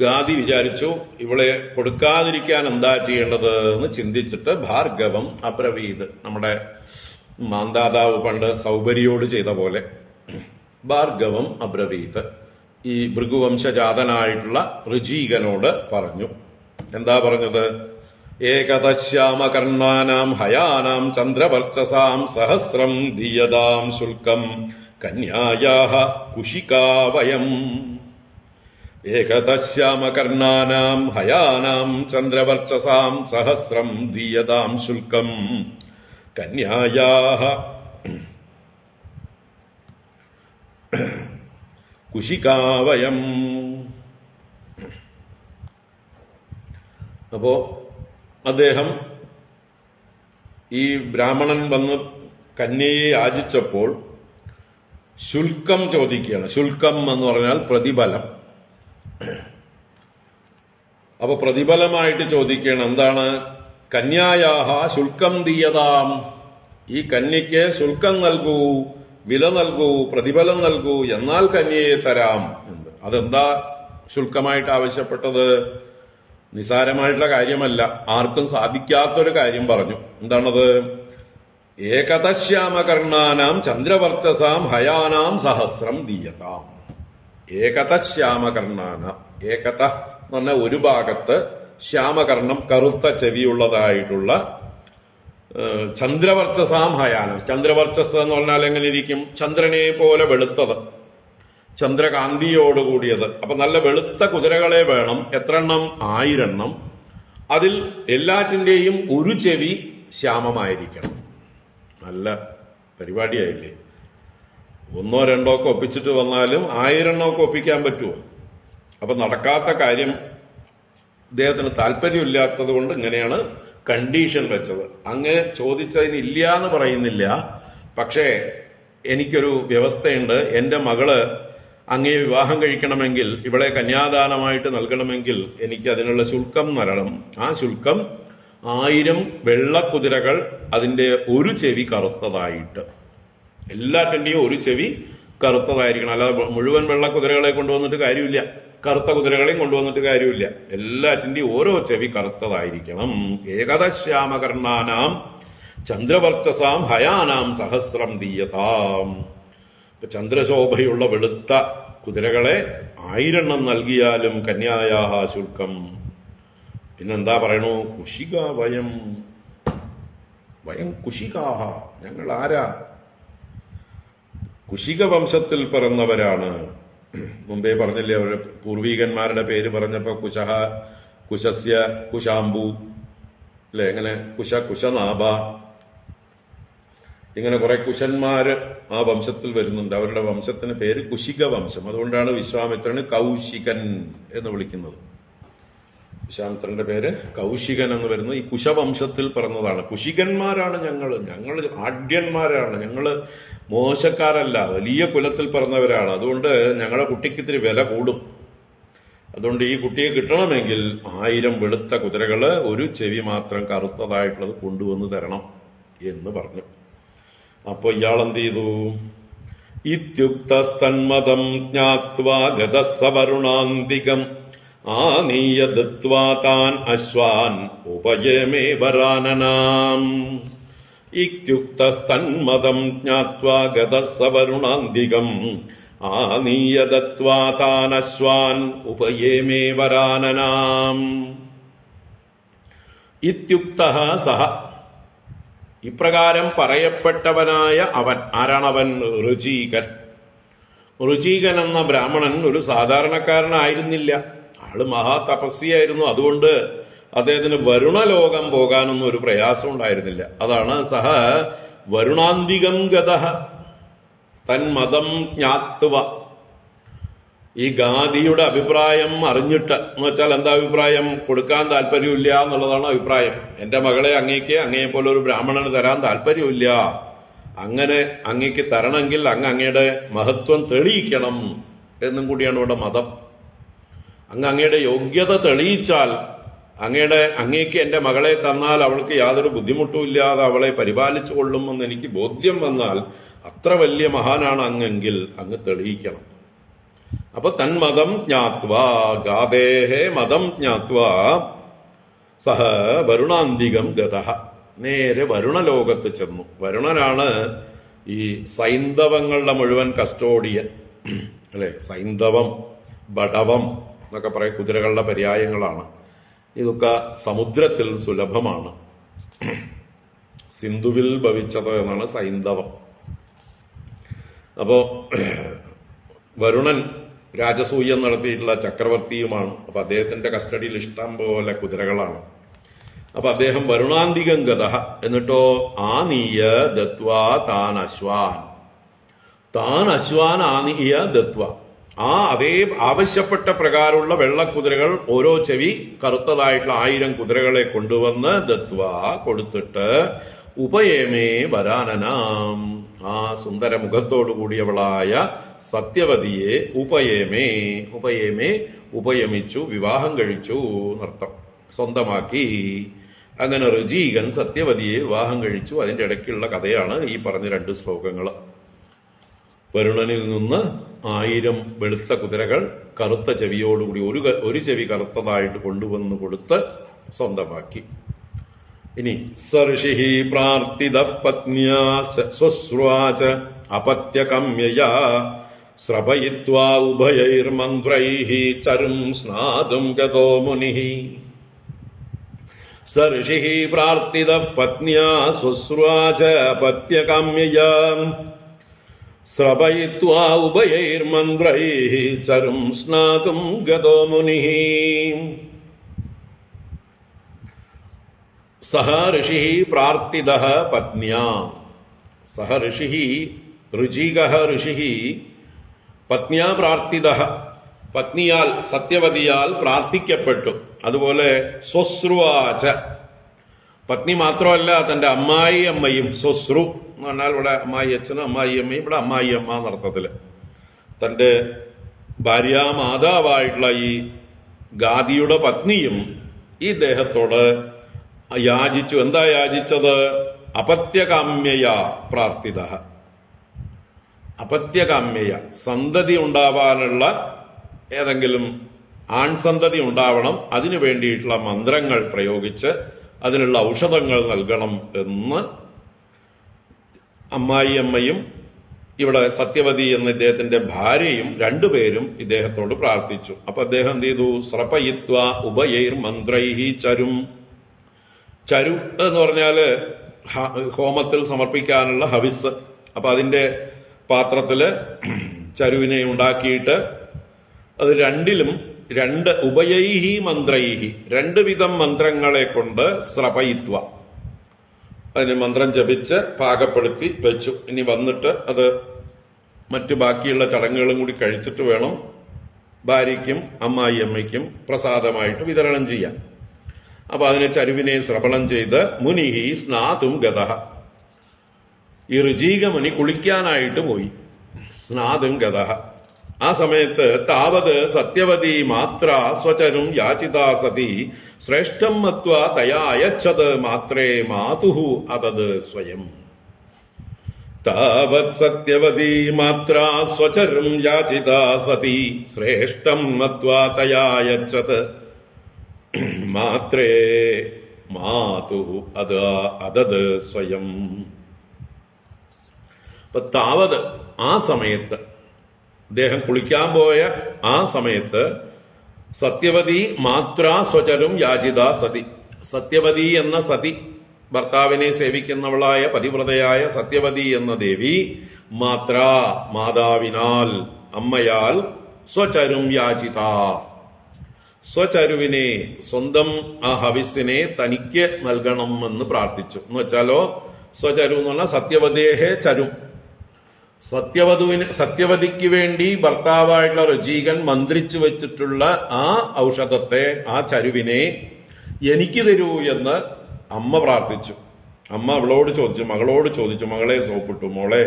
ഗാധി വിചാരിച്ചു ഇവളെ കൊടുക്കാതിരിക്കാൻ എന്താ ചെയ്യേണ്ടത് എന്ന് ചിന്തിച്ചിട്ട് ഭാർഗവം അബ്രവീത്, നമ്മുടെ മാന്താതാവ് പണ്ട് സൗബരിയോട് ചെയ്ത പോലെ ഭാർഗവം അബ്രവീത്, ഈ ഭൃഗുവംശജാതനായിട്ടുള്ള ഋചീകനോട് പറഞ്ഞു. എന്താ പറഞ്ഞത്? ഏകദശ്യാമകർണാനാം ഹയാനാം ചന്ദ്രവർച്ചസാം സഹസ്രം ദീയതാം ശുൽക്കം കന്യായാഃ കുശികാവയം. ഏകദശ്യാമകർണാനാം ഹയാനാം ചന്ദ്രവർച്ചസാം സഹസ്രം ദീയതാം ശുൽക്കം കന്യായാഃ കുശികാവയം. അപ്പോ അദ്ദേഹം, ഈ ബ്രാഹ്മണൻ വന്ന് കന്യയെ യാചിച്ചപ്പോൾ ശുൽക്കം ചോദിക്കുകയാണ്. ശുൽക്കം എന്ന് പറഞ്ഞാൽ പ്രതിഫലം. അപ്പൊ പ്രതിഫലമായിട്ട് ചോദിക്കുകയാണ്. എന്താണ്? കന്യായാഹ ശുൽക്കം ദീയതാം, ഈ കന്യയ്ക്ക് ശുൽക്കം നൽകൂ, വില നൽകൂ, പ്രതിഫലം നൽകൂ, എന്നാൽ കന്യയെ തരാം. അതെന്താ ശുൽക്കമായിട്ട് ആവശ്യപ്പെട്ടത്? നിസാരമായിട്ടുള്ള കാര്യമല്ല, ആർക്കും സാധിക്കാത്തൊരു കാര്യം പറഞ്ഞു. എന്താണത്? ഏകതശ്യാമകർണാനാം ചന്ദ്രവർച്ചസാം ഹയാനാം സഹസ്രം ദീയതാം. ഏകതശ്യാമകർണാനാം, ഏകത എന്ന് പറഞ്ഞാൽ ഒരു ഭാഗത്ത്, ശ്യാമകർണം കറുത്ത ചെവിയുള്ളതായിട്ടുള്ള, ചന്ദ്രവർച്ചസാം ഹയാനം. ചന്ദ്രവർച്ചസ് എന്ന് പറഞ്ഞാൽ എങ്ങനെ ഇരിക്കും? ചന്ദ്രനെ പോലെ വെളുത്തത്, ചന്ദ്രകാന്തിയോടുകൂടിയത്. അപ്പൊ നല്ല വെളുത്ത കുതിരകളെ വേണം. എത്ര എണ്ണം? 1000 എണ്ണം. അതിൽ എല്ലാറ്റിന്റെയും ഒരു ചെവി ശ്യാമമായിരിക്കണം. നല്ല പരിപാടിയായില്ലേ? 1 2 ഒക്കെ ഒപ്പിച്ചിട്ട് വന്നാലും 1000 എണ്ണമൊക്കെ ഒപ്പിക്കാൻ പറ്റുമോ? അപ്പൊ നടക്കാത്ത കാര്യം. ഇദ്ദേഹത്തിന് താല്പര്യമില്ലാത്തത് കൊണ്ട് ഇങ്ങനെയാണ് കണ്ടീഷൻ വെച്ചത്. അങ്ങ് ചോദിച്ചതിന് ഇല്ല എന്ന് പറയുന്നില്ല, പക്ഷേ എനിക്കൊരു വ്യവസ്ഥയുണ്ട്. എന്റെ മകള് അങ്ങേ വിവാഹം കഴിക്കണമെങ്കിൽ, ഇവളെ കന്യാദാനമായിട്ട് നൽകണമെങ്കിൽ എനിക്ക് അതിനുള്ള ശുൽക്കം നൽകണം. ആ ശുൽക്കം 1000 വെള്ളക്കുതിരകൾ, അതിന്റെ ഒരു ചെവി കറുത്തതായിട്ട്, എല്ലാറ്റിന്റെയും ഒരു ചെവി കറുത്തതായിരിക്കണം. അല്ലാതെ മുഴുവൻ വെള്ളക്കുതിരകളെ കൊണ്ടുവന്നിട്ട് കാര്യമില്ല, കറുത്ത കുതിരകളെയും കൊണ്ടുവന്നിട്ട് കാര്യമില്ല. എല്ലാറ്റിന്റെയും ഓരോ ചെവി കറുത്തതായിരിക്കണം. ഏകദശ്യാമകർണാനാം ചന്ദ്രവർച്ചസാം ഹയാനാം സഹസ്രം ദീയതാം. ചന്ദ്രശോഭയുള്ള വെളുത്ത കുതിരകളെ 1000 നൽകിയാലും കന്യായാഹ ശുൽക്കം. പിന്നെന്താ പറയണു? കുശിക വയം വയം കുശികാഹ, ഞങ്ങൾ ആരാ? കുശിക വംശത്തിൽ പിറന്നവരാണ്. മുമ്പേ പറഞ്ഞില്ലേ, അവരുടെ പൂർവീകന്മാരുടെ പേര് പറഞ്ഞപ്പോ കുശഹ, കുശസ്യ, കുശാംബു, അല്ലെ? എങ്ങനെ കുശനാഭ, ഇങ്ങനെ കുറെ കുശന്മാര് ആ വംശത്തിൽ വരുന്നുണ്ട്. അവരുടെ വംശത്തിന് പേര് കുശിക വംശം. അതുകൊണ്ടാണ് വിശ്വാമിത്രന് കൗശികൻ എന്ന് വിളിക്കുന്നത്. വിശ്വാമിത്രന്റെ പേര് കൗശികൻ എന്ന് വരുന്നത് ഈ കുശവംശത്തിൽ പിറന്നതാണ്. കുശികന്മാരാണ് ഞങ്ങൾ ആഢ്യന്മാരാണ്, ഞങ്ങള് മോശക്കാരല്ല, വലിയ കുലത്തിൽ പിറന്നവരാണ്. അതുകൊണ്ട് ഞങ്ങളുടെ കുട്ടിക്ക് ഇത്തിരി വില കൂടും. അതുകൊണ്ട് ഈ കുട്ടിയെ കിട്ടണമെങ്കിൽ 1000 വെളുത്ത കുതിരകള്, ഒരു ചെവി മാത്രം കറുത്തതായിട്ടുള്ളത് കൊണ്ടുവന്ന് തരണം എന്ന് പറഞ്ഞു. അപ്പൊ ഇയാളെന്ത് ചെയ്തു? ഇത്യുക്തസ്തന്മതം ജ്ഞാത്വാ ഗതസവരുണാന്തികം ആനീയ ദത്വാ താൻ അശ്വാൻ ഉപയമേ വരാനനാം. ഇത്യുക്തസ്തന്മതം ജ്ഞാത്വാ ഗതസവരുണാന്തികം ആനീയ ദത്വാ താൻ അശ്വാൻ ഉപയമേ വരാനനാം. ഇത്യുക്തഃ സഹ, ഇപ്രകാരം പറയപ്പെട്ടവനായ അവൻ. ആരാണവൻ? ഋചീകൻ. ഋചീകൻ എന്ന ബ്രാഹ്മണൻ ഒരു സാധാരണക്കാരനായിരുന്നില്ല. ആള് മഹാതപസ്വിയായിരുന്നു. അതുകൊണ്ട് അദ്ദേഹത്തിന് വരുണലോകം പോകാനൊന്നും ഒരു പ്രയാസം ഉണ്ടായിരുന്നില്ല. അതാണ് സഹ വരുണാന്തികം ഗതഃ തന്മതം ജ്ഞാത്വ. ഈ ഗാദിയുടെ അഭിപ്രായം അറിഞ്ഞിട്ട്, എന്ന് വെച്ചാൽ എന്താ അഭിപ്രായം? കൊടുക്കാൻ താല്പര്യമില്ല എന്നുള്ളതാണ് അഭിപ്രായം. എന്റെ മകളെ അങ്ങയെ പോലെ ഒരു ബ്രാഹ്മണന് തരാൻ താല്പര്യമില്ല. അങ്ങനെ അങ്ങയ്ക്ക് തരണമെങ്കിൽ അങ്ങയുടെ മഹത്വം തെളിയിക്കണം എന്നും കൂടിയാണ് ഇവിടെ മതം. അങ്ങയുടെ യോഗ്യത തെളിയിച്ചാൽ, അങ്ങേക്ക് എന്റെ മകളെ തന്നാൽ അവൾക്ക് യാതൊരു ബുദ്ധിമുട്ടും ഇല്ലാതെ അവളെ പരിപാലിച്ചു കൊള്ളുമെന്ന് എനിക്ക് ബോധ്യം വന്നാൽ, അത്ര വലിയ മഹാനാണ് അങ്ങെങ്കിൽ അങ്ങ് തെളിയിക്കണം. അപ്പൊ തന്മതം ജ്ഞാത്വാ, ഗാദേഹേ മതം ജ്ഞാത്വാ സഹ വരുണാന്തികം ഗതഃ, നേരെ വരുണലോകത്ത് ചെന്നു. വരുണനാണ് ഈ സൈന്ധവങ്ങളുടെ മുഴുവൻ കസ്റ്റോഡിയൻ, അല്ലെ? സൈന്ധവം, ബടവം എന്നൊക്കെ പറയും, കുതിരകളുടെ പര്യായങ്ങളാണ്. ഇതൊക്കെ സമുദ്രത്തിൽ സുലഭമാണ്. സിന്ധുവിൽ ഭവിച്ചത് എന്നാണ് സൈന്ധവം. അപ്പോ വരുണൻ രാജസൂയം നടത്തിയിട്ടുള്ള ചക്രവർത്തിയുമാണ്. അപ്പൊ അദ്ദേഹത്തിന്റെ കസ്റ്റഡിയിൽ ഇഷ്ടം പോലെ കുതിരകളാണ്. അപ്പൊ അദ്ദേഹം വരുണാന്തികം ഗതഃ, എന്നിട്ടോ ആനീയ ദത്വാ താൻ അശ്വാൻ ആനീയ ദത്വ, അതേ ആവശ്യപ്പെട്ട പ്രകാരമുള്ള വെള്ളക്കുതിരകൾ, ഓരോ ചെവി കറുത്തതായിട്ടുള്ള 1000 കുതിരകളെ കൊണ്ടുവന്ന് ദത്വ കൊടുത്തിട്ട് ഉപയമേ വരാനനാം, ആ സുന്ദര മുഖത്തോടു കൂടിയവളായ സത്യവതിയെ ഉപയമിച്ചു, വിവാഹം കഴിച്ചു എന്നർത്ഥം, സ്വന്തമാക്കി. അങ്ങനെ ഋചീകൻ സത്യവതിയെ വിവാഹം കഴിച്ചു. അതിന്റെ ഇടയ്ക്കുള്ള കഥയാണ് ഈ പറഞ്ഞ 2 ശ്ലോകങ്ങൾ. വരുണനിൽ നിന്ന് 1000 വെളുത്ത കുതിരകൾ കറുത്ത ചെവിയോടുകൂടി, ഒരു ചെവി കറുത്തതായിട്ട് കൊണ്ടുവന്ന് കൊടുത്ത് സ്വന്തമാക്കി. ഇനി സർഷി പ്രാർത്ഥിത പത്ന്യാ സ്വസ്വാച അപത്യകമ്യയാ ശ്രപയിത്വാ ഉഭയൈർമന്ത്രൈഃ ചരും സ്നാതും ഗതോ മുനിഃ. സർഷി പ്രാർത്ഥിത പത്ന്യാ സ്വസ്വാച അപത്യകമ്യയാ ശ്രപയിത്വാ ഉഭയൈർമന്ത്രൈഃ ചരും സ്നാതും ഗതോ മുനിഃ. സഹ ഋഷി പ്രാർത്ഥിത പത്ന്യാ, സഹ ഋഷി ഋചീകഃ ഋഷി പത്ന്യാ പ്രാർത്ഥിത, പത്നിയാൽ സത്യവതിയാൽ പ്രാർത്ഥിക്കപ്പെട്ടു. അതുപോലെ സ്വസ്രുവാച, പത്നി മാത്രമല്ല തന്റെ അമ്മായി അമ്മയും, സ്വസ്രു എന്ന് പറഞ്ഞാൽ ഇവിടെ അമ്മായി അച്ഛനും അമ്മായി അമ്മയും, ഇവിടെ അമ്മായി അമ്മ എന്നർത്ഥത്തില് തന്റെ ഭാര്യാമാതാവായിട്ടുള്ള ഈ ഗാദിയുടെ പത്നിയും ഈ ദേഹത്തോട് യാചിച്ചു. എന്താ യാചിച്ചത്? അപത്യകാമ്യയ പ്രാർത്ഥിത. അപത്യകാമ്യയ, സന്തതി ഉണ്ടാവാനുള്ള, ഏതെങ്കിലും ആൺസന്തതി ഉണ്ടാവണം, അതിനു വേണ്ടിയിട്ടുള്ള മന്ത്രങ്ങൾ പ്രയോഗിച്ച് അതിനുള്ള ഔഷധങ്ങൾ നൽകണം എന്ന് അമ്മായിയമ്മയും ഇവിടെ സത്യവതി എന്ന ഇദ്ദേഹത്തിന്റെ ഭാര്യയും രണ്ടുപേരും ഇദ്ദേഹത്തോട് പ്രാർത്ഥിച്ചു. അപ്പൊ അദ്ദേഹം എന്ത് ചെയ്തു? സ്രപയിത്വ ഉഭയൈർ മന്ത്രൈഹി ചരും. ചരു എന്ന് പറഞ്ഞാല് ഹോമത്തിൽ സമർപ്പിക്കാനുള്ള ഹവിസ്. അപ്പൊ അതിന്റെ പാത്രത്തില് ചരുവിനെ ഉണ്ടാക്കിയിട്ട് അത് രണ്ടിലും ഉഭയൈഹി മന്ത്രൈഹി, രണ്ടു വിധം മന്ത്രങ്ങളെ കൊണ്ട് സ്രപയിത്വ, അതിന് മന്ത്രം ജപിച്ച് പാകപ്പെടുത്തി വെച്ചു. ഇനി വന്നിട്ട് അത് മറ്റു ബാക്കിയുള്ള ചടങ്ങുകളും കൂടി കഴിച്ചിട്ട് വേണം ഭാര്യയ്ക്കും അമ്മായിയമ്മയ്ക്കും പ്രസാദമായിട്ട് വിതരണം ചെയ്യാൻ. അപ്പൊ അതിനെ ചരുവിനെ ശ്രവണം ചെയ്ത് മുനിഹി സ്നാതും ഗതഃ, ഈ ഋജീക മുനി കുളിക്കാനായിട്ട് പോയി. സ്നാതും ഗതഃ. ആ സമയത്ത് താവത് സത്യവതി മാത്ര സ്വചരും യാചിതാ സതി ശ്രേഷ്ഠം മത്വാ തയാ അയച്ഛത് മാത്രേ മാതുഹു അതത് സ്വയം. താവത് സത്യവതി മാത്ര സ്വചരും യാചിതാ സതി ശ്രേഷ്ഠം മത്വാ തയാ അയച്ഛത് മാത്രേ മാതുഹു അതത് സ്വയം. അപ്പൊ താവത്, ആ സമയത്ത്, അദ്ദേഹം കുളിക്കാൻ പോയ ആ സമയത്ത് സത്യവതി മാത്ര സ്വചരും യാചിത സതി, സത്യവതി എന്ന സതി, ഭർത്താവിനെ സേവിക്കുന്നവളായ പതിവ്രതയായ സത്യവതി എന്ന ദേവി, മാത്ര മാതാവിനാൽ, അമ്മയാൽ, സ്വചരും യാചിത, സ്വചരുവിനെ, സ്വന്തം ആ ഹവിസിനെ തനിക്ക് നൽകണം എന്ന് പ്രാർത്ഥിച്ചു. എന്ന് വെച്ചാലോ, സ്വചരു എന്ന് പറഞ്ഞാൽ സത്യവതേഹേ ചരും, സത്യവതിക്ക് വേണ്ടി ഭർത്താവായിട്ടുള്ള ഋജീകൻ മന്ത്രിച്ചു വെച്ചിട്ടുള്ള ആ ഔഷധത്തെ, ആ ചരുവിനെ എനിക്ക് തരൂ എന്ന് അമ്മ പ്രാർത്ഥിച്ചു. അമ്മ അവളോട് ചോദിച്ചു, മകളോട് ചോദിച്ചു, മകളെ സോപ്പിട്ടു, മോളെ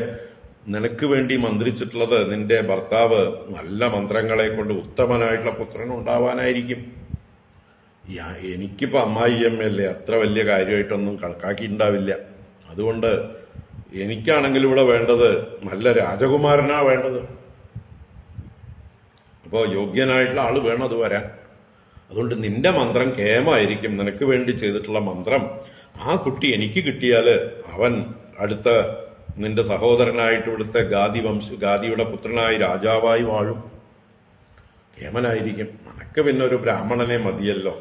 നിനക്ക് വേണ്ടി മന്ത്രിച്ചിട്ടുള്ളത് നിന്റെ ഭർത്താവ് നല്ല മന്ത്രങ്ങളെ കൊണ്ട് ഉത്തമനായിട്ടുള്ള പുത്രൻ ഉണ്ടാവാനായിരിക്കും. എനിക്കിപ്പോ അമ്മായിയമ്മയല്ലേ, അത്ര വലിയ കാര്യമായിട്ടൊന്നും കണക്കാക്കിയിട്ടുണ്ടാവില്ല. അതുകൊണ്ട് എനിക്കാണെങ്കിൽ ഇവിടെ വേണ്ടത് നല്ല രാജകുമാരനാ വേണ്ടത്. അപ്പോ യോഗ്യനായിട്ടുള്ള ആള് വേണം അത് വരാൻ. അതുകൊണ്ട് നിന്റെ മന്ത്രം കേമായിരിക്കും, നിനക്ക് വേണ്ടി ചെയ്തിട്ടുള്ള മന്ത്രം. ആ കുട്ടി എനിക്ക് കിട്ടിയാല് അവൻ അടുത്ത നിന്റെ സഹോദരനായിട്ട് ഇവിടുത്തെ ഗാദിയുടെ പുത്രനായി രാജാവായി വാഴും, കേമനായിരിക്കും. നിനക്ക് പിന്നെ ഒരു ബ്രാഹ്മണനെ മതിയല്ലോ,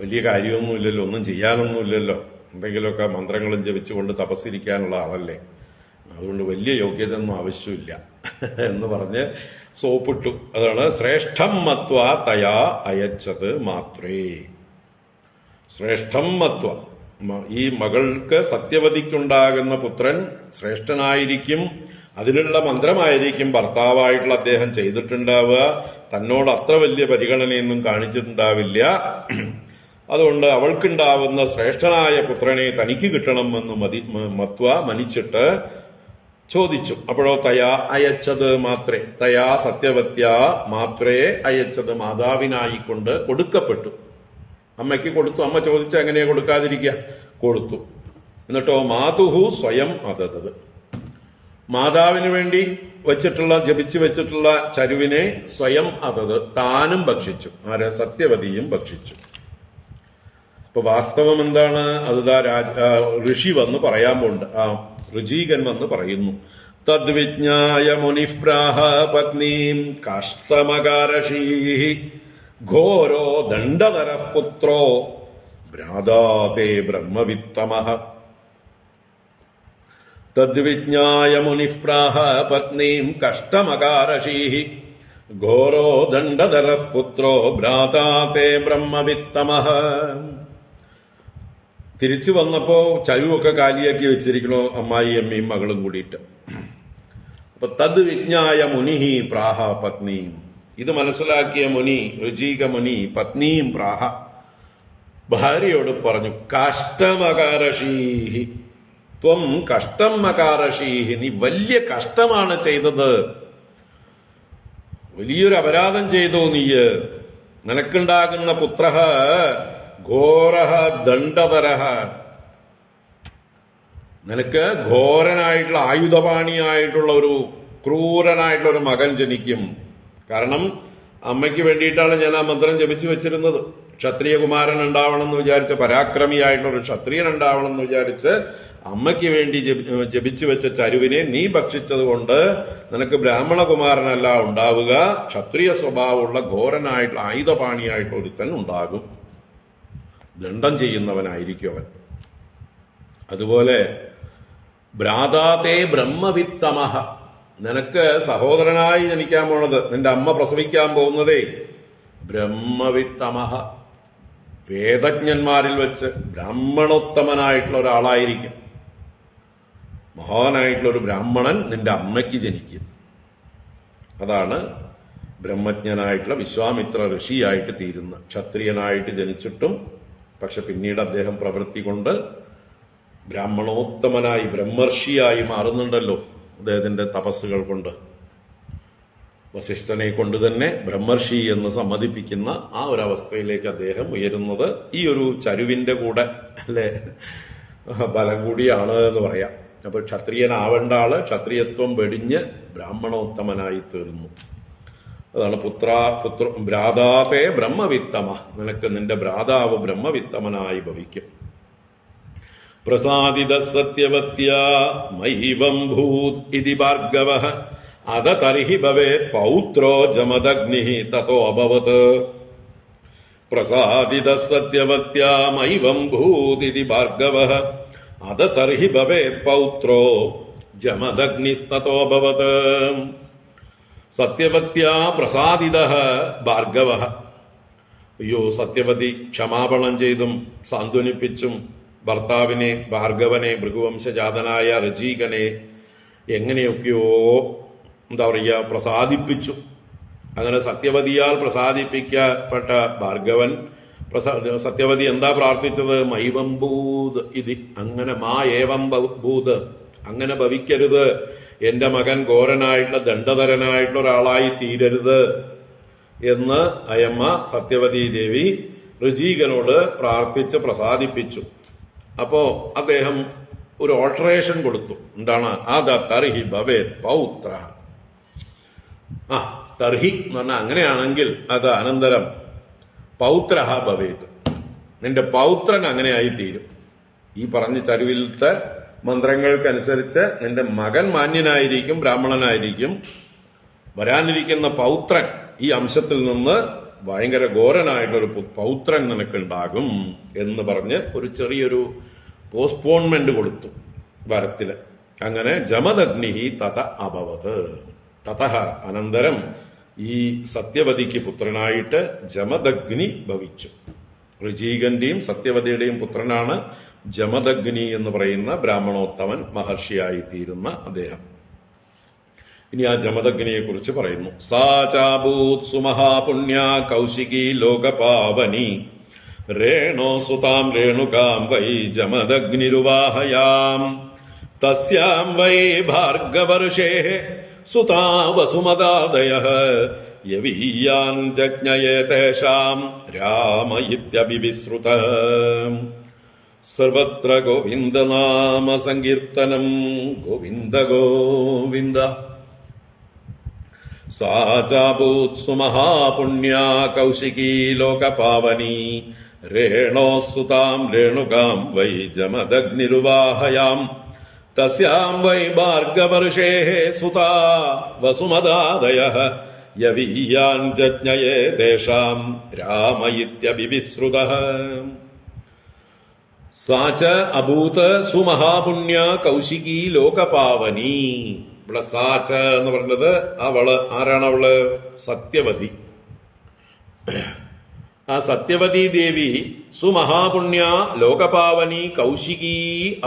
വലിയ കാര്യമൊന്നുമില്ലല്ലോ, ഒന്നും ചെയ്യാനൊന്നുമില്ലല്ലോ, എന്തെങ്കിലുമൊക്കെ മന്ത്രങ്ങളും ജപിച്ചുകൊണ്ട് തപസ്സിരിക്കാനുള്ള ആളല്ലേ, അതുകൊണ്ട് വലിയ യോഗ്യത ഒന്നും ആവശ്യമില്ല എന്ന് പറഞ്ഞ് സോപ്പിട്ടു. അതാണ് ശ്രേഷ്ഠം മത്വ തയാ അയച്ചത് മാത്രേ. ശ്രേഷ്ഠം മത്വ, ഈ മകൾക്ക് സത്യവതിക്കുണ്ടാകുന്ന പുത്രൻ ശ്രേഷ്ഠനായിരിക്കും, അതിനുള്ള മന്ത്രമായിരിക്കും ഭർത്താവായിട്ടുള്ള അദ്ദേഹം ചെയ്തിട്ടുണ്ടാവുക. തന്നോട് അത്ര വലിയ പരിഗണനയൊന്നും കാണിച്ചിട്ടുണ്ടാവില്ല. അതുകൊണ്ട് അവൾക്കുണ്ടാവുന്ന ശ്രേഷ്ഠനായ പുത്രനെ തനിക്ക് കിട്ടണമെന്ന് മത്വ മനിച്ചിട്ട് ചോദിച്ചു. അപ്പോഴോ തയാ അയച്ചത് മാത്രേ, തയാ സത്യവത്യ മാത്രേ അയച്ചത്, മാതാവിനായിക്കൊണ്ട് കൊടുക്കപ്പെട്ടു. അമ്മയ്ക്ക് കൊടുത്തു. അമ്മ ചോദിച്ച എങ്ങനെയാ കൊടുക്കാതിരിക്കുക? കൊടുത്തു. എന്നിട്ടോ മാതുഹു സ്വയം അതത്, മാതാവിന് വേണ്ടി വെച്ചിട്ടുള്ള ജപിച്ചു വെച്ചിട്ടുള്ള ചരുവിനെ സ്വയം അതത് താനും ഭക്ഷിച്ചു. ആരെ? സത്യവതിയും ഭക്ഷിച്ചു. ഇപ്പൊ വാസ്തവം എന്താണ്? അത് ഋഷി വന്ന് പറയാൻ പോണ്ട്, ആ ഋജീകൻ വന്ന് പറയുന്നു. തദ്വിജ്ഞായ മുനിഃപ്രാഹ പത്നീം കാഷ്ടമകാരഷീ ഘോരോ ദണ്ഡധരഃ പുത്രോ ഭ്രാതാതേ ബ്രഹ്മവിത്തമഃ. തദ്വിജ്ഞായ മുനിഃപ്രാഹ പത്നീം കഷ്ടമകാരഷീ ഘോരോ ദണ്ഡധരഃ പുത്രോ ഭ്രാതാതേ ബ്രഹ്മവിത്തമഃ. തിരിച്ചു വന്നപ്പോ ചരുവൊക്കെ കാലിയാക്കി വെച്ചിരിക്കണോ അമ്മായി അമ്മയും മകളും കൂടിയിട്ട്. അപ്പൊ തദ് വിജ്ഞായ മുനിഹി പ്രാഹ പത്നിയും, ഇത് മനസ്സിലാക്കിയ മുനി, ഋജീക മുനി, പത്നിയും പ്രാഹ, ഭാര്യയോട് പറഞ്ഞു, കാഷ്ടമകാരഷീഹി ത്വം കഷ്ടം മകാരഷീഹി, നീ വലിയ കഷ്ടമാണ് ചെയ്തത്, വലിയൊരു അപരാധം ചെയ്തോ നീ. നിനക്കുണ്ടാകുന്ന പുത്രഃ ഘോരഃ ദണ്ഡധരഃ, നിനക്ക് ഘോരനായിട്ടുള്ള ആയുധപാണിയായിട്ടുള്ള ഒരു ക്രൂരനായിട്ടുള്ള ഒരു മകൻ ജനിക്കും. കാരണം അമ്മയ്ക്ക് വേണ്ടിയിട്ടാണ് ഞാൻ ആ മന്ത്രം ജപിച്ചു വെച്ചിരുന്നത്. ക്ഷത്രിയ കുമാരൻ ഉണ്ടാവണം എന്ന് വിചാരിച്ച്, പരാക്രമിയായിട്ടുള്ള ഒരു ക്ഷത്രിയൻ ഉണ്ടാവണം എന്ന് വിചാരിച്ച് അമ്മയ്ക്ക് വേണ്ടി ജപിച്ചു വെച്ച ചരുവിനെ നീ ഭക്ഷിച്ചത് കൊണ്ട് നിനക്ക് ബ്രാഹ്മണ കുമാരനല്ല ഉണ്ടാവുക, ക്ഷത്രിയ സ്വഭാവമുള്ള ഘോരനായിട്ടുള്ള ആയുധപാണിയായിട്ടുള്ള ഒരുത്തൻ ഉണ്ടാകും, ദണ്ഡം ചെയ്യുന്നവനായിരിക്കും അവൻ. അതുപോലെ ഭ്രാതാതേ ബ്രഹ്മവിത്തമഹ, നിനക്ക് സഹോദരനായി ജനിക്കാൻ പോണത്, നിന്റെ അമ്മ പ്രസവിക്കാൻ പോകുന്നതേ ബ്രഹ്മവിത്തമഹ, വേദജ്ഞന്മാരിൽ വെച്ച് ബ്രാഹ്മണോത്തമനായിട്ടുള്ള ഒരാളായിരിക്കും. മഹാനായിട്ടുള്ള ഒരു ബ്രാഹ്മണൻ നിന്റെ അമ്മയ്ക്ക് ജനിക്കും. അതാണ് ബ്രഹ്മജ്ഞനായിട്ടുള്ള വിശ്വാമിത്ര ഋഷിയായിട്ട് തീരുന്ന. ക്ഷത്രിയനായിട്ട് ജനിച്ചിട്ടും പക്ഷെ പിന്നീട് അദ്ദേഹം പ്രവൃത്തി കൊണ്ട് ബ്രാഹ്മണോത്തമനായി ബ്രഹ്മർഷിയായി മാറുന്നുണ്ടല്ലോ അദ്ദേഹത്തിന്റെ തപസ്സുകൾ കൊണ്ട്. വസിഷ്ഠനെ കൊണ്ട് തന്നെ ബ്രഹ്മർഷി എന്ന് സമ്മതിപ്പിക്കുന്ന ആ ഒരവസ്ഥയിലേക്ക് അദ്ദേഹം ഉയരുന്നത് ഈ ഒരു ചരുവിന്റെ കൂടെ അല്ലെ ബലം കൂടിയാണ് എന്ന് പറയാം. അപ്പൊ ക്ഷത്രിയനാവേണ്ട ആള് ക്ഷത്രിയത്വം വെടിഞ്ഞ് ബ്രാഹ്മണോത്തമനായി തീർന്നു. അതാണ് ഭ്രാതാതേ ബ്രഹ്മവിത്തമ, നിനക്ക് നിന്റെ ഭ്രാതാവ് ബ്രഹ്മവിത്തമനായി ഭവിക്കും. പ്രസാദിത സത്യവത്യ മൈവം ഭൂത് ഇതി ഭാർഗവഃ അത തർഹി ഭവേത് പൗത്രോ ജമദഗ്നി തതോ അഭവത്. പ്രസാദിത സത്യവത്യ മൈവം ഭൂത് ഇതി ഭാർഗവഃ അത തർഹി ഭവേത് പൗത്രോ ജമദഗ്നിസ്തതോ അഭവത്. സത്യവത്യ പ്രസാദിത ഭാർഗവഃ, അയ്യോ സത്യവതി ക്ഷമാപണം ചെയ്തും സാന്ത്വനിപ്പിച്ചും ഭർത്താവിനെ ഭാർഗവനെ ഭൃഗുവംശജാതനായ ഋജീകനെ എങ്ങനെയൊക്കെയോ എന്താ പറയുക പ്രസാദിപ്പിച്ചു. അങ്ങനെ സത്യവതിയാൽ പ്രസാദിപ്പിക്കപ്പെട്ട ഭാർഗവൻ സത്യവതി എന്താ പ്രാർത്ഥിച്ചത്? മൈവം ഭൂത് ഇതി, അങ്ങനെ മാ ഏവം ഭൂത്, അങ്ങനെ ഭവിക്കരുത്, എന്റെ മകൻ ഘോരനായിട്ടുള്ള ദണ്ഡധരനായിട്ടുള്ള ഒരാളായി തീരരുത് എന്ന് അയമ്മ സത്യവതി ദേവി ഋജീകനോട് പ്രാർത്ഥിച്ച് പ്രസാദിപ്പിച്ചു. അപ്പോ അദ്ദേഹം ഒരു ഓൾട്ടറേഷൻ കൊടുത്തു. എന്താണ്? അത തർഹി ഭവേത് പൗത്ര. തർഹി എന്ന് പറഞ്ഞാൽ അങ്ങനെയാണെങ്കിൽ അത് അനന്തരം പൗത്ര ഭവേത്, നിന്റെ പൗത്രൻ അങ്ങനെയായി തീരും. ഈ പറഞ്ഞ ചരുവിലത്തെ മന്ത്രങ്ങൾക്കനുസരിച്ച് നിന്റെ മകൻ മാന്യനായിരിക്കും, ബ്രാഹ്മണനായിരിക്കും. വരാനിരിക്കുന്ന പൗത്രൻ ഈ അംശത്തിൽ നിന്ന് ഭയങ്കര ഘോരനായിട്ടൊരു പൗത്രൻ നിനക്കുണ്ടാകും എന്ന് പറഞ്ഞ് ഒരു ചെറിയൊരു പോസ്റ്റ്പോൺമെന്റ് കൊടുത്തു വരത്തില്. അങ്ങനെ ജമദഗ്നി തത അഭവത്. തതഃ അനന്തരം ഈ സത്യവതിക്ക് പുത്രനായിട്ട് ജമദഗ്നി ഭവിച്ചു. ഋജീകന്റെയും സത്യവതിയുടെയും പുത്രനാണ് ജമദഗ്നി എന്ന് പറയുന്ന ബ്രാഹ്മണോത്തമൻ മഹർഷിയായി തീരുന്ന അദ്ദേഹം. ഇനി ആ ജമദഗ്നിയെ കുറിച്ച് പറയുന്നു. സാ ചാഭൂത് സുമഹാപുണ്യ കൗശികി ലോകപാവനി രേണോ സുതാം രേണുകാം വൈ ജമദഗ്നിരുവാഹയാം തസ്യാം വൈ ഭാർഗവർഷേ സുതാ വസുമദാദയഃ യവീയാൻ ജജ്ഞയേ തേഷാം രാമ ഇത്യഭിവിശ്രുതഃ. സർവത്ര ഗോവിന്ദനാമ സങ്കീർത്തനം ഗോവിന്ദ ഗോവിന്ദ. സാ ചാഭൂത് സുമഹാപുണ്യാ കൗശികീ ലോകപാവനി രേണോസുതാം രേണുകാം വൈ ജമദഗ്നിരുവാഹയാം തസ്യാം വൈ ഭാർഗവർഷേ സുതാ വസുമദാദയഃ യവീയാൻ ജജ്ഞയേ തേഷാം രാമ ഇത്യഭിവിശ്രുതഃ. സാച അഭൂത് സുമഹാപുണ്യ കൗശികി ലോകപാവനി. ഇവിടെ സാച എന്ന് പറഞ്ഞത് അവള് ആരാണ്? അവള് സത്യവതി. ആ സത്യവതി ദേവി സുമഹാപുണ്യ ലോകപാവനി കൗശികി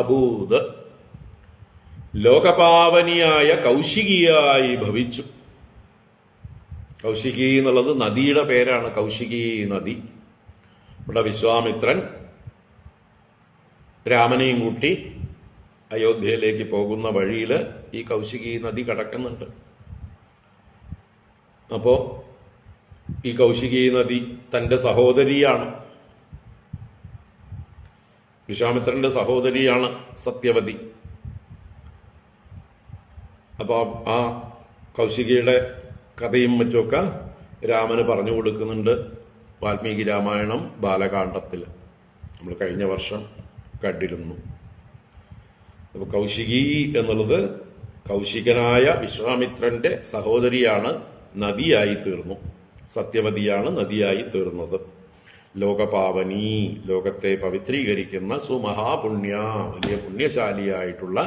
അഭൂത്, ലോകപാവനിയായ കൗശികിയായി ഭവിച്ചു. കൗശികി എന്നുള്ളത് നദിയുടെ പേരാണ്, കൗശികി നദി. ഇവിടെ വിശ്വാമിത്രൻ രാമനെയും കൂട്ടി അയോധ്യയിലേക്ക് പോകുന്ന വഴിയിൽ ഈ കൗശികി നദി കടക്കുന്നുണ്ട്. അപ്പോ ഈ കൗശികി നദി തന്റെ സഹോദരിയാണ്, വിശ്വാമിത്രന്റെ സഹോദരിയാണ് സത്യവതി. അപ്പൊ ആ കൗശികിയുടെ കഥയും മറ്റുമൊക്കെ രാമന് പറഞ്ഞു കൊടുക്കുന്നുണ്ട് വാൽമീകി രാമായണം ബാലകാണ്ഡത്തിൽ. നമ്മൾ കഴിഞ്ഞ വർഷം കണ്ടിരുന്നു. അപ്പൊ കൗശികി എന്നുള്ളത് കൗശികനായ വിശ്വാമിത്രന്റെ സഹോദരിയാണ്, നദിയായി തീർന്നു. സത്യവതിയാണ് നദിയായി തീർന്നത്. ലോകപാവനി, ലോകത്തെ പവിത്രീകരിക്കുന്ന സുമഹാപുണ്യ, വലിയ പുണ്യശാലിയായിട്ടുള്ള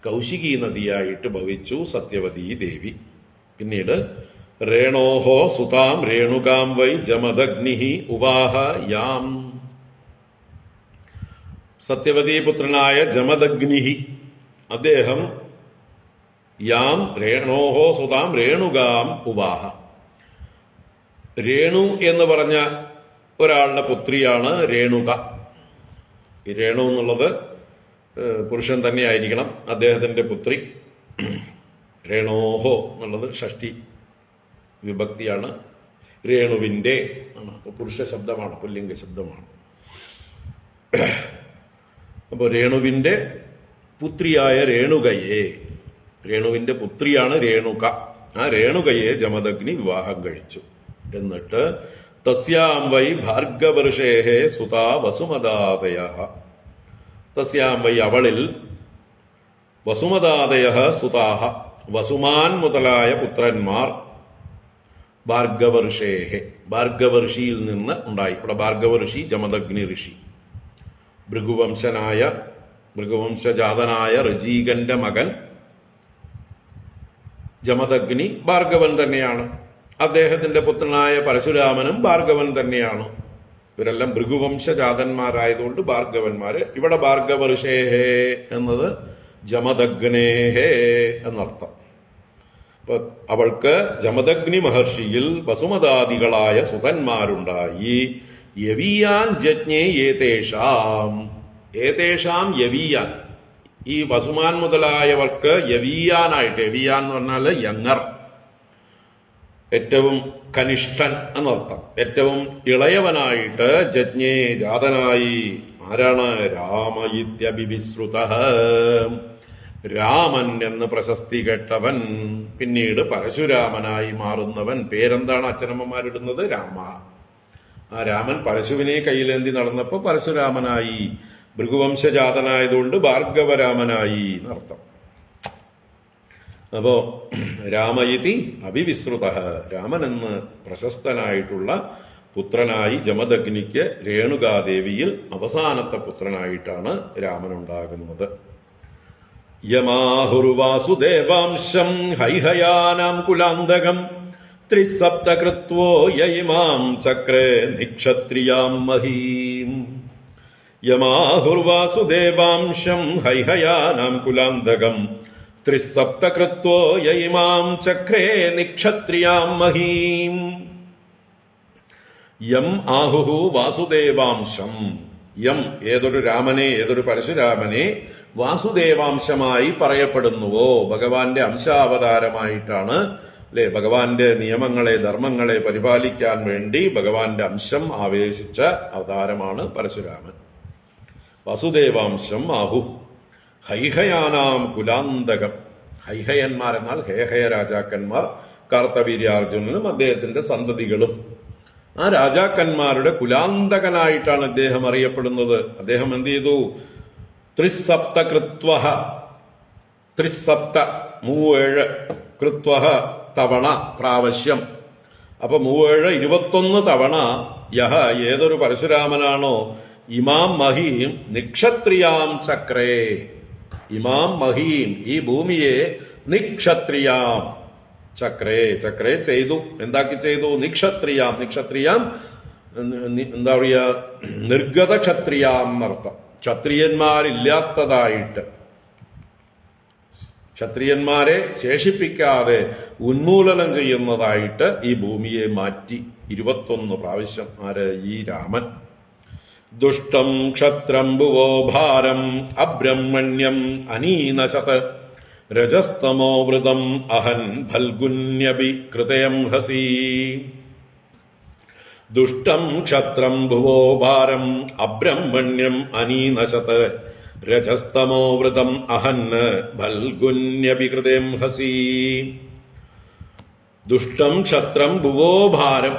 കൗശികി നദിയായിട്ട് ഭവിച്ചു സത്യവതി ദേവി. പിന്നീട് രേണോഹോ സുതാം രേണുകാം വൈ ജമദഗ്നി ഉവാഹ യാം. സത്യവതി പുത്രനായ ജമദഗ്നി അദ്ദേഹം യാം രേണോഹോ സുതാം രേണുകാം ഉവാഹ. രേണു എന്ന് പറഞ്ഞ ഒരാളുടെ പുത്രിയാണ് രേണുക. ഈ രേണു എന്നുള്ളത് പുരുഷൻ തന്നെ ആയിരിക്കണം. അദ്ദേഹത്തിന്റെ പുത്രി രേണോഹോ എന്നുള്ളത് ഷഷ്ടി വിഭക്തിയാണ്. രേണുവിന്റെ ആണ്, പുരുഷ ശബ്ദമാണ്, പുല്ലിംഗ ശബ്ദമാണ്. അപ്പോൾ രേണുവിന്റെ പുത്രിയായ രേണുകയെ, രേണുവിന്റെ പുത്രിയാണ് രേണുക. ആ രേണുകയെ ജമദഗ്നി വിവാഹം കഴിച്ചു. എന്നിട്ട് തസ്യാം വൈ ഭാർഗവർഷേഹേ സുതാ വസുമദാദയ. തസ്യാം വൈ അവളിൽ വസുമദാദയ സുതാഹ വസുമാൻ മുതലായ പുത്രന്മാർ ഭാർഗവർഷേഹെ, ഭാർഗവർഷിയിൽ നിന്ന് ഉണ്ടായി. ഇവിടെ ഭാർഗവർഷി ജമദഗ്നി ഋഷി. ഭൃഗുവംശജാതനായ ഋജീകന്റെ മകൻ ജമദഗ്നി ഭാർഗവൻ തന്നെയാണ്. അദ്ദേഹത്തിന്റെ പുത്രനായ പരശുരാമനും ഭാർഗവൻ തന്നെയാണ്. ഇവരെല്ലാം ഭൃഗുവംശജാതന്മാരായതുകൊണ്ട് ഭാർഗവന്മാര്. ഇവിടെ ഭാർഗവർഷേഹേ എന്നത് ജമദഗ്നേഹേ എന്നർത്ഥം. അപ്പൊ അവൾക്ക് ജമദഗ്നി മഹർഷിയിൽ വസുമതാദികളായ സുതന്മാരുണ്ടായി. യവീയാൻ ജജ്ഞേ ഏതേഷാം, ഏതേഷാം യവീയാൻ, ഈ വസുമാൻ മുതലായവർക്ക് യവീയാനായിട്ട്, യവീയാൻ എന്ന് പറഞ്ഞാൽ യങ്ങർ, ഏറ്റവും കനിഷ്ഠൻ എന്നർത്ഥം, ഏറ്റവും ഇളയവനായിട്ട് ജജ്ഞേ ജാതനായി. ആരാണ്? രാമയിത്യഭിവിശ്രുത, രാമൻ എന്ന് പ്രശസ്തി കേട്ടവൻ, പിന്നീട് പരശുരാമനായി മാറുന്നവൻ. പേരെന്താണ് അച്ഛനമ്മമാരിടുന്നത്? രാമ. ആ രാമൻ പരശുവിനെ കയ്യിലേന്തി നടന്നപ്പോ പരശുരാമനായി. ഭൃഗുവംശജാതനായതുകൊണ്ട് ഭാർഗവരാമനായി എന്നർത്ഥം. അപ്പോ രാമയിതി അഭിവിശ്രുത, രാമൻ എന്ന് പ്രശസ്തനായിട്ടുള്ള പുത്രനായി ജമദഗ്നിക്ക് രേണുകാദേവിയിൽ അവസാനത്തെ പുത്രനായിട്ടാണ് രാമനുണ്ടാകുന്നത്. യമാഹുർവാസുദേവാംശം ഹൈഹയാനാം കുലാന്തകം ത്രിസപ്തകൃത്വോ യയിമാം ചക്രേ നിക്ഷത്രിയാം മഹീം. യമാഹുർവാസുദേവാംശം ഹൈഹയാനാം കുലാന്തകം ത്രിസപ്തകൃത്വോ യയിമാം ചക്രേ നിക്ഷത്രിയാം മഹീം. യം ആഹുഹു വാസുദേവാംശം, യം ഏതൊരു രാമനെ, ഏതൊരു പരശുരാമനെ വാസുദേവാംശമായി പറയപ്പെടുന്നുവോ, ഭഗവാന്റെ അംശാവതാരമായിട്ടാണ് അല്ലെ, ഭഗവാന്റെ നിയമങ്ങളെ ധർമ്മങ്ങളെ പരിപാലിക്കാൻ വേണ്ടി ഭഗവാന്റെ അംശം ആവേശിച്ച അവതാരമാണ് പരശുരാമൻ. വസുദേവാംശം ആഹു. ഹൈഹയാനാം കുലാന്തകം, ഹൈഹയന്മാർ എന്നാൽ ഹേഹയ രാജാക്കന്മാർ, കാർത്തവീര്യാർജുനനും അദ്ദേഹത്തിന്റെ സന്തതികളും. ആ രാജാക്കന്മാരുടെ കുലാന്തകനായിട്ടാണ് അദ്ദേഹം അറിയപ്പെടുന്നത്. അദ്ദേഹം എന്ത് ചെയ്തു? ത്രിസപ്ത കൃത്വ, ത്രിസപ്ത 37 കൃത്വ തവണ, പ്രാവശ്യം. അപ്പൊ 37 21 തവണ യഹ ഏതൊരു പരശുരാമനാണോ ഇമാം മഹീം നിക്ഷത്രിയാം ചക്രേ, ഇമാം മഹീം ഈ ഭൂമിയെ നിക്ഷത്രിയാം ചക്രേ, ചക്രേ ചെയ്തു, എന്താക്കി ചെയ്തു? നിക്ഷത്രിയാം, നിക്ഷത്രിയാം എന്താ പറയാ, നിർഗത ക്ഷത്രിയാം എന്നർത്ഥം. ക്ഷത്രിയന്മാരില്ലാത്തതായിട്ട്, ക്ഷത്രിയന്മാരെ ശേഷിപ്പിക്കാതെ ഉന്മൂലനം ചെയ്യുന്നതായിട്ട് ഈ ഭൂമിയെ മാറ്റി 21 പ്രാവശ്യം. ആര്? ഈ രാമൻ. ദുഷ്ടം ക്ഷത്രം ഭുവോ ഭാരം അബ്രഹ്മണ്യം അനീനശത് രജസ്തമോ വൃതം അഹൻ ഫൽഗുന്യപി കൃതയം ഹസി. ദുഷ്ടം ക്ഷത്രം ഭുവോ ഭാരം അബ്രഹ്മണ്യം അനീനശത് രജസ്തമോ വൃതം അഹൻ ഫൽഗുന്യപി കൃതയം ഹസി. ദുഷ്ടം ക്ഷത്രം ഭുവോ ഭാരം.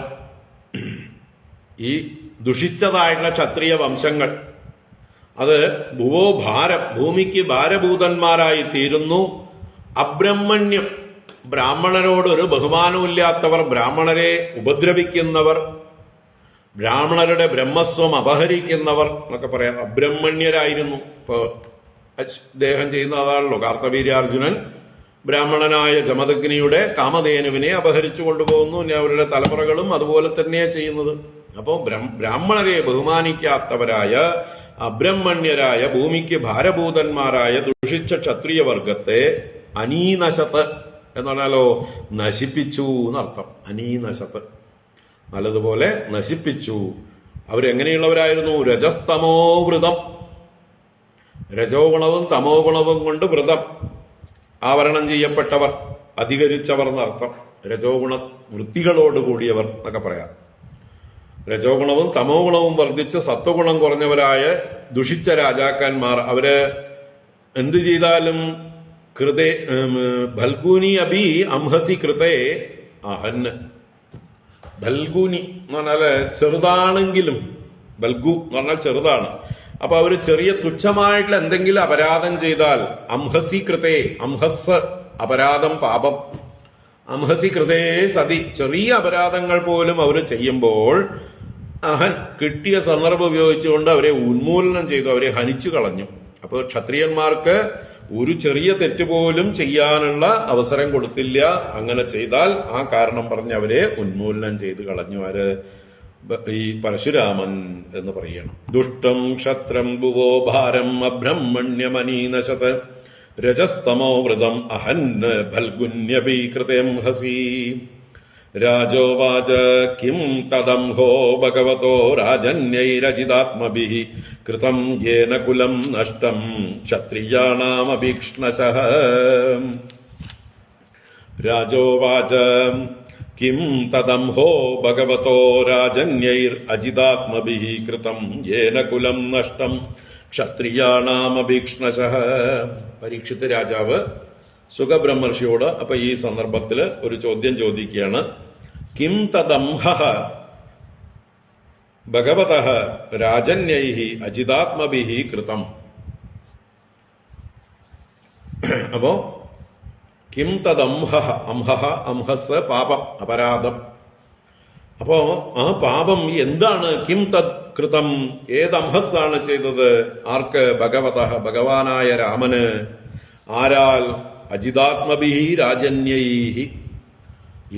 ഈ ദുഷിച്ചതായിട്ടുള്ള ക്ഷത്രിയ വംശങ്ങൾ അത് ഭുവോ ഭാരം, ഭൂമിക്ക് ഭാരഭൂതന്മാരായി തീരുന്നു. അബ്രഹ്മണ്യം, ബ്രാഹ്മണരോട് ഒരു ബഹുമാനമില്ലാത്തവർ, ബ്രാഹ്മണരെ ഉപദ്രവിക്കുന്നവർ, ബ്രാഹ്മണരുടെ ബ്രഹ്മസ്വം അപഹരിക്കുന്നവർ എന്നൊക്കെ പറയാം. അബ്രഹ്മണ്യരായിരുന്നു. ഇപ്പൊ അദ്ദേഹം ചെയ്യുന്ന അതാണല്ലോ, കാർത്തവീര്യാർജുനൻ ബ്രാഹ്മണനായ ജമദഗ്നിയുടെ കാമധേനുവിനെ അപഹരിച്ചു കൊണ്ടുപോകുന്നു. അവരുടെ തലമുറകളും അതുപോലെ തന്നെയാണ് ചെയ്യുന്നത്. അപ്പോൾ ബ്രാഹ്മണരെ ബഹുമാനിക്കാത്തവരായ അബ്രഹ്മണ്യരായ ഭൂമിക്ക് ഭാരഭൂതന്മാരായ ദുഷിച്ച ക്ഷത്രിയ വർഗത്തെ അനീനശത്ത് എന്ന് പറഞ്ഞാലോ നശിപ്പിച്ചു എന്നർത്ഥം. അനീനശത്ത്, നല്ലതുപോലെ നശിപ്പിച്ചു. അവരെങ്ങനെയുള്ളവരായിരുന്നു? രജസ്തമോ വൃതം, രജോ ഗുണവും തമോ ഗുണവും കൊണ്ട് വൃതം ആവരണം ചെയ്യപ്പെട്ടവർ, അധികരിച്ചവർ എന്നർത്ഥം. രജോ ഗുണ വൃത്തികളോട് കൂടിയവർ എന്നൊക്കെ പറയാം. രജോ ഗുണവും തമോ ഗുണവും വർദ്ധിച്ച് സത്വഗുണം കുറഞ്ഞവരായ ദുഷിച്ച രാജാക്കന്മാർ, അവര് എന്തു ചെയ്താലും കൃതേ ഭൽഗൂനി അഭി അംഹസി കൃതേ അഹന്. ഭൽഗൂനി എന്ന് പറഞ്ഞാല് ചെറുതാണെങ്കിലും, ഭൽഗു എന്ന് പറഞ്ഞാൽ ചെറുതാണ്. അപ്പൊ അവര് ചെറിയ തുച്ഛമായിട്ടുള്ള എന്തെങ്കിലും അപരാധം ചെയ്താൽ അംഹസി കൃതേ, അംഹസ് അപരാധം പാപം, അംഹസി കൃതേ സതി, ചെറിയ അപരാധങ്ങൾ പോലും അവർ ചെയ്യുമ്പോൾ അഹൻ കിട്ടിയ സന്ദർഭം ഉപയോഗിച്ചുകൊണ്ട് അവരെ ഉന്മൂലനം ചെയ്തു, അവരെ ഹനിച്ചു കളഞ്ഞു. അപ്പോൾ ക്ഷത്രിയന്മാർക്ക് ഒരു ചെറിയ തെറ്റ് പോലും ചെയ്യാനുള്ള അവസരം കൊടുത്തില്ല. അങ്ങനെ ചെയ്താൽ ആ കാരണം പറഞ്ഞ് അവരെ ഉന്മൂലനം ചെയ്ത് കളഞ്ഞു. ആര്? ഈ പരശുരാമൻ എന്ന് പറയണം. ദുഷ്ടം ക്ഷത്രം ഭുവോ ഭാരം അബ്രഹ്മണ്യമനീനശത് രജസ്തമോ വൃതം അഹന് ഭൽഗുന്യപി കൃതേം ഹസി. രാജോവാച കിം തദംഹോ ഭഗവതോ രാജന്യൈരജിതാത്മഭിഃ കൃതം യേന കുലം നഷ്ടം ക്ഷത്രിയാണാമഭീക്ഷ്ണശഃ. രാജോവാച കിം തദംഹോ ഭഗവതോ രാജന്യൈരജിതാത്മഭിഃ കൃതം യേന കുലം നഷ്ടം ക്ഷത്രിയാണാമഭീക്ഷ്ണശഃ. പരീക്ഷിത് രാജാവ് സുഖബ്രഹ്മർഷിയോട് അപ്പൊ ഈ സന്ദർഭത്തില് ഒരു ചോദ്യം ചോദിക്കുകയാണ്. കിം തദംഹഃ ഭഗവതഃ രാജന്യൈഃ അജിതാത്മഭിഃ കൃതം. അപ്പോ കിം തദംഹഃ, അംഹഃ അംഹസ് പാപം, അപരാധം. അപ്പോ ആ പാപം എന്താണ്? കിം തദ് കൃതം, ഏത് അംഹസ്സാണ് ചെയ്തത്? ആർക്ക്? ഭഗവതഃ, ഭഗവാനായ രാമന്. ആരാൽ? അജിതാത്മഭിഃ രാജന്യൈഃ,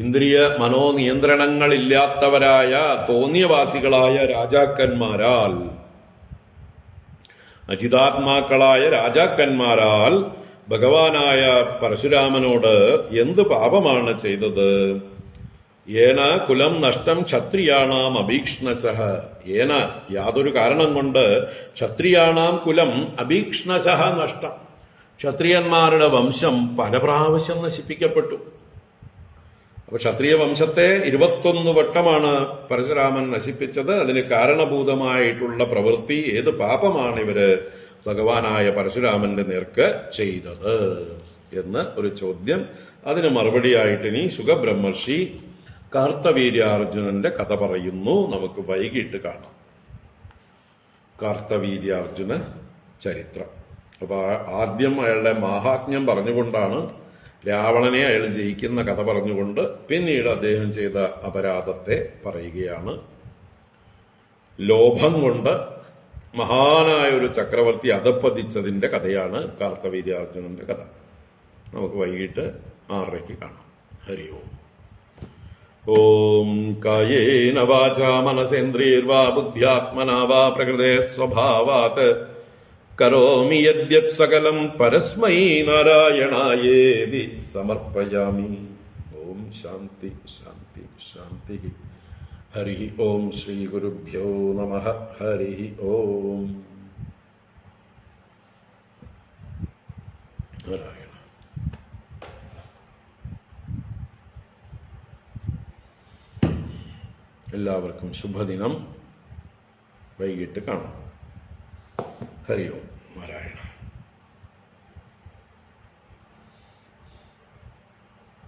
ഇന്ദ്രിയ മനോനിയന്ത്രണങ്ങളില്ലാത്തവരായ തോന്നിയവാസികളായ രാജാക്കന്മാരാൽ, അജിതാത്മാക്കളായ രാജാക്കന്മാരാൽ ഭഗവാനായ പരശുരാമനോട് എന്ത് പാപമാണ് ചെയ്തത്? ഏന കുലം നഷ്ടം ക്ഷത്രിയാണാം അഭീക്ഷ്ണശഃ. ഏന യാതൊരു കാരണം കൊണ്ട് ക്ഷത്രിയാണാം കുലം അഭീക്ഷ്ണശഃ നഷ്ടം. ക്ഷത്രിയന്മാരുടെ വംശം പല പ്രാവശ്യം നശിപ്പിക്കപ്പെട്ടു. അപ്പൊ ക്ഷത്രിയ വംശത്തെ 21 വട്ടമാണ് പരശുരാമൻ നശിപ്പിച്ചത്. അതിന് കാരണഭൂതമായിട്ടുള്ള പ്രവൃത്തി, ഏത് പാപമാണ് ഇവര് ഭഗവാനായ പരശുരാമന്റെ നേർക്ക് ചെയ്തത് എന്ന് ഒരു ചോദ്യം. അതിന് മറുപടിയായിട്ട് ഇനി സുഖബ്രഹ്മർഷി കാർത്തവീര്യാർജുനന്റെ കഥ പറയുന്നു. നമുക്ക് വൈകിട്ട് കാണാം കാർത്തവീര്യാർജുന ചരിത്രം. അപ്പൊ ആദ്യം അയാളുടെ മാഹാത്മ്യം പറഞ്ഞുകൊണ്ടാണ് രാവണനെ അയാൾ ജയിക്കുന്ന കഥ പറഞ്ഞുകൊണ്ട് പിന്നീട് അദ്ദേഹം ചെയ്ത അപരാധത്തെ പറയുകയാണ്. ലോഭം കൊണ്ട് മഹാനായ ഒരു ചക്രവർത്തി അധപ്പതിച്ചതിന്റെ കഥയാണ് കാർത്തവീര്യാർജുനന്റെ കഥ. നമുക്ക് വൈകിട്ട് 6:00 കാണാം. ഹരി ഓം. ഓം കായേന വാചാ മനസേന്ദ്രിയർവാ ബുദ്ധ്യാത്മനാ വാ പ്രകൃതേ സ്വഭാവാത് കരോമി യദ്യത് സകലം പരസ്മൈ നാരായണായേതി സമർപ്പയാമി. ഓം ശാന്തി ശാന്തി ശാന്തി. ഹരി ഓം. ശ്രീ ഗുരുഭ്യോ നമഃ. ഹരി ഓം. നാരായണ. എല്ലാവർക്കും ശുഭദിനം. വൈകിട്ട് കാണാം. ഹരി ഓം. നാരായണ.